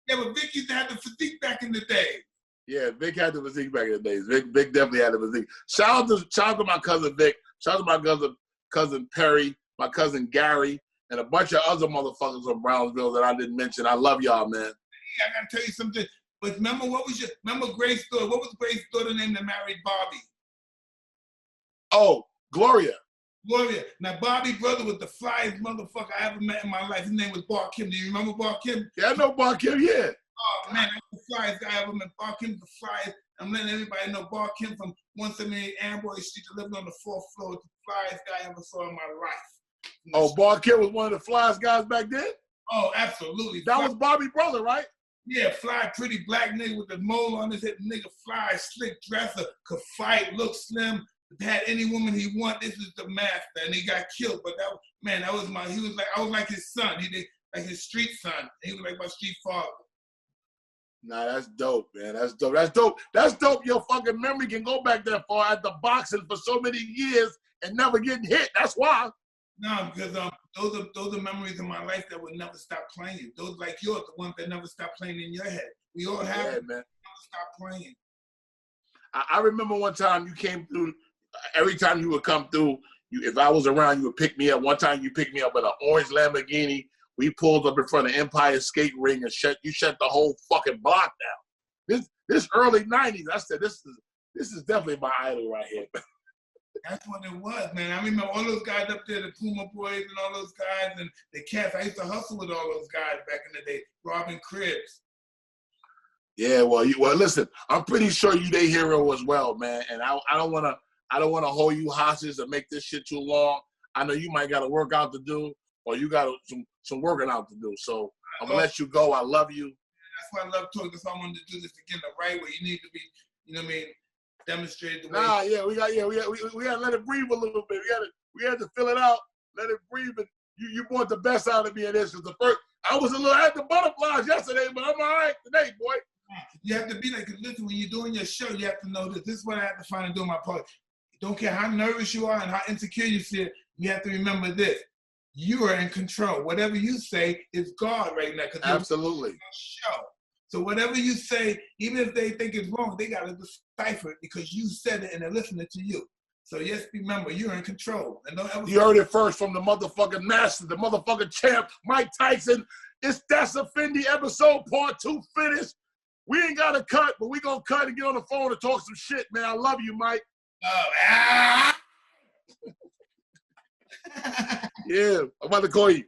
Yeah, but Vic used to have the physique back in the day.
Yeah, Vic had the physique back in the days. Vic definitely had the physique. Shout out to my cousin Vic. Shout out to my cousin Perry, my cousin Gary. and a bunch of other motherfuckers from Brownsville that I didn't mention. I love y'all, man.
I gotta tell you something. But remember, remember Grace's daughter? What was Grace's daughter name that married Bobby?
Oh, Gloria.
Gloria. Now, Bobby's brother was the flyest motherfucker I ever met in my life. His name was Bar Kim. Do you remember Bar Kim?
Yeah, I know Bar Kim, yeah.
Oh, man, that's the flyest guy I ever met. Bar Kim's the flyest. I'm letting everybody know Bar Kim from 178 Amboy Street that lived on the 4th floor. The flyest guy I ever saw in my life.
Oh, Bar Kim was one of the flyest guys back then?
Oh, absolutely.
That was Bobby's brother, right?
Yeah, fly, pretty black nigga with the mole on his head. Nigga fly, slick dresser, could fight, look slim, had any woman he want. This is the master, and he got killed. But that, man, that was I was like his son. He did like his street son. He was like my street father.
Nah, that's dope, man. That's dope. That's dope. That's dope. Your fucking memory can go back that far at the boxing for so many years and never getting hit. That's why.
No, because those are memories of my life that would never stop playing. Those like yours, the ones that never stop playing in your head. We all have it.
Man.
Never stop playing.
I remember one time you came through. Every time you would come through, if I was around, you would pick me up. One time you picked me up in an orange Lamborghini. We pulled up in front of Empire Skate Ring and you shut the whole fucking block down. This early 90s, I said, this is definitely my idol right here.
That's what it was, man. I remember all those guys up there, the Puma Boys and all those guys and the Cats. I used to hustle with all those guys back in the day, robbing cribs. Yeah,
well, listen, I'm pretty sure you their hero as well, man. And I don't wanna hold you hostage and make this shit too long. I know you might got a workout to do, or you got some working out to do. So I'm gonna let you go. I love you.
That's why I love talking. That's why I wanted to do this again the right way. You need to be, you know what I mean, demonstrated the way.
Nah, yeah, we gotta let it breathe a little bit. We had to fill it out, let it breathe. And you want the best out of me in this. Cause the first, I was a little at the butterflies yesterday, but I'm all right today, boy.
You have to be like, listen, when you're doing your show, you have to know this. This is what I have to find and do my part. Don't care how nervous you are and how insecure you feel, you have to remember this. You are in control. Whatever you say is God right now.
Absolutely.
Show. So whatever you say, even if they think it's wrong, they got to decipher it because you said it and they're listening to you. So just remember, you're in control. And don't ever.
You heard it first from the motherfucking master, the motherfucking champ, Mike Tyson. That's a Fendi episode, part 2 finished. We ain't got to cut, but we going to cut and get on the phone and talk some shit, man. I love you, Mike. Yeah, I'm about to call you.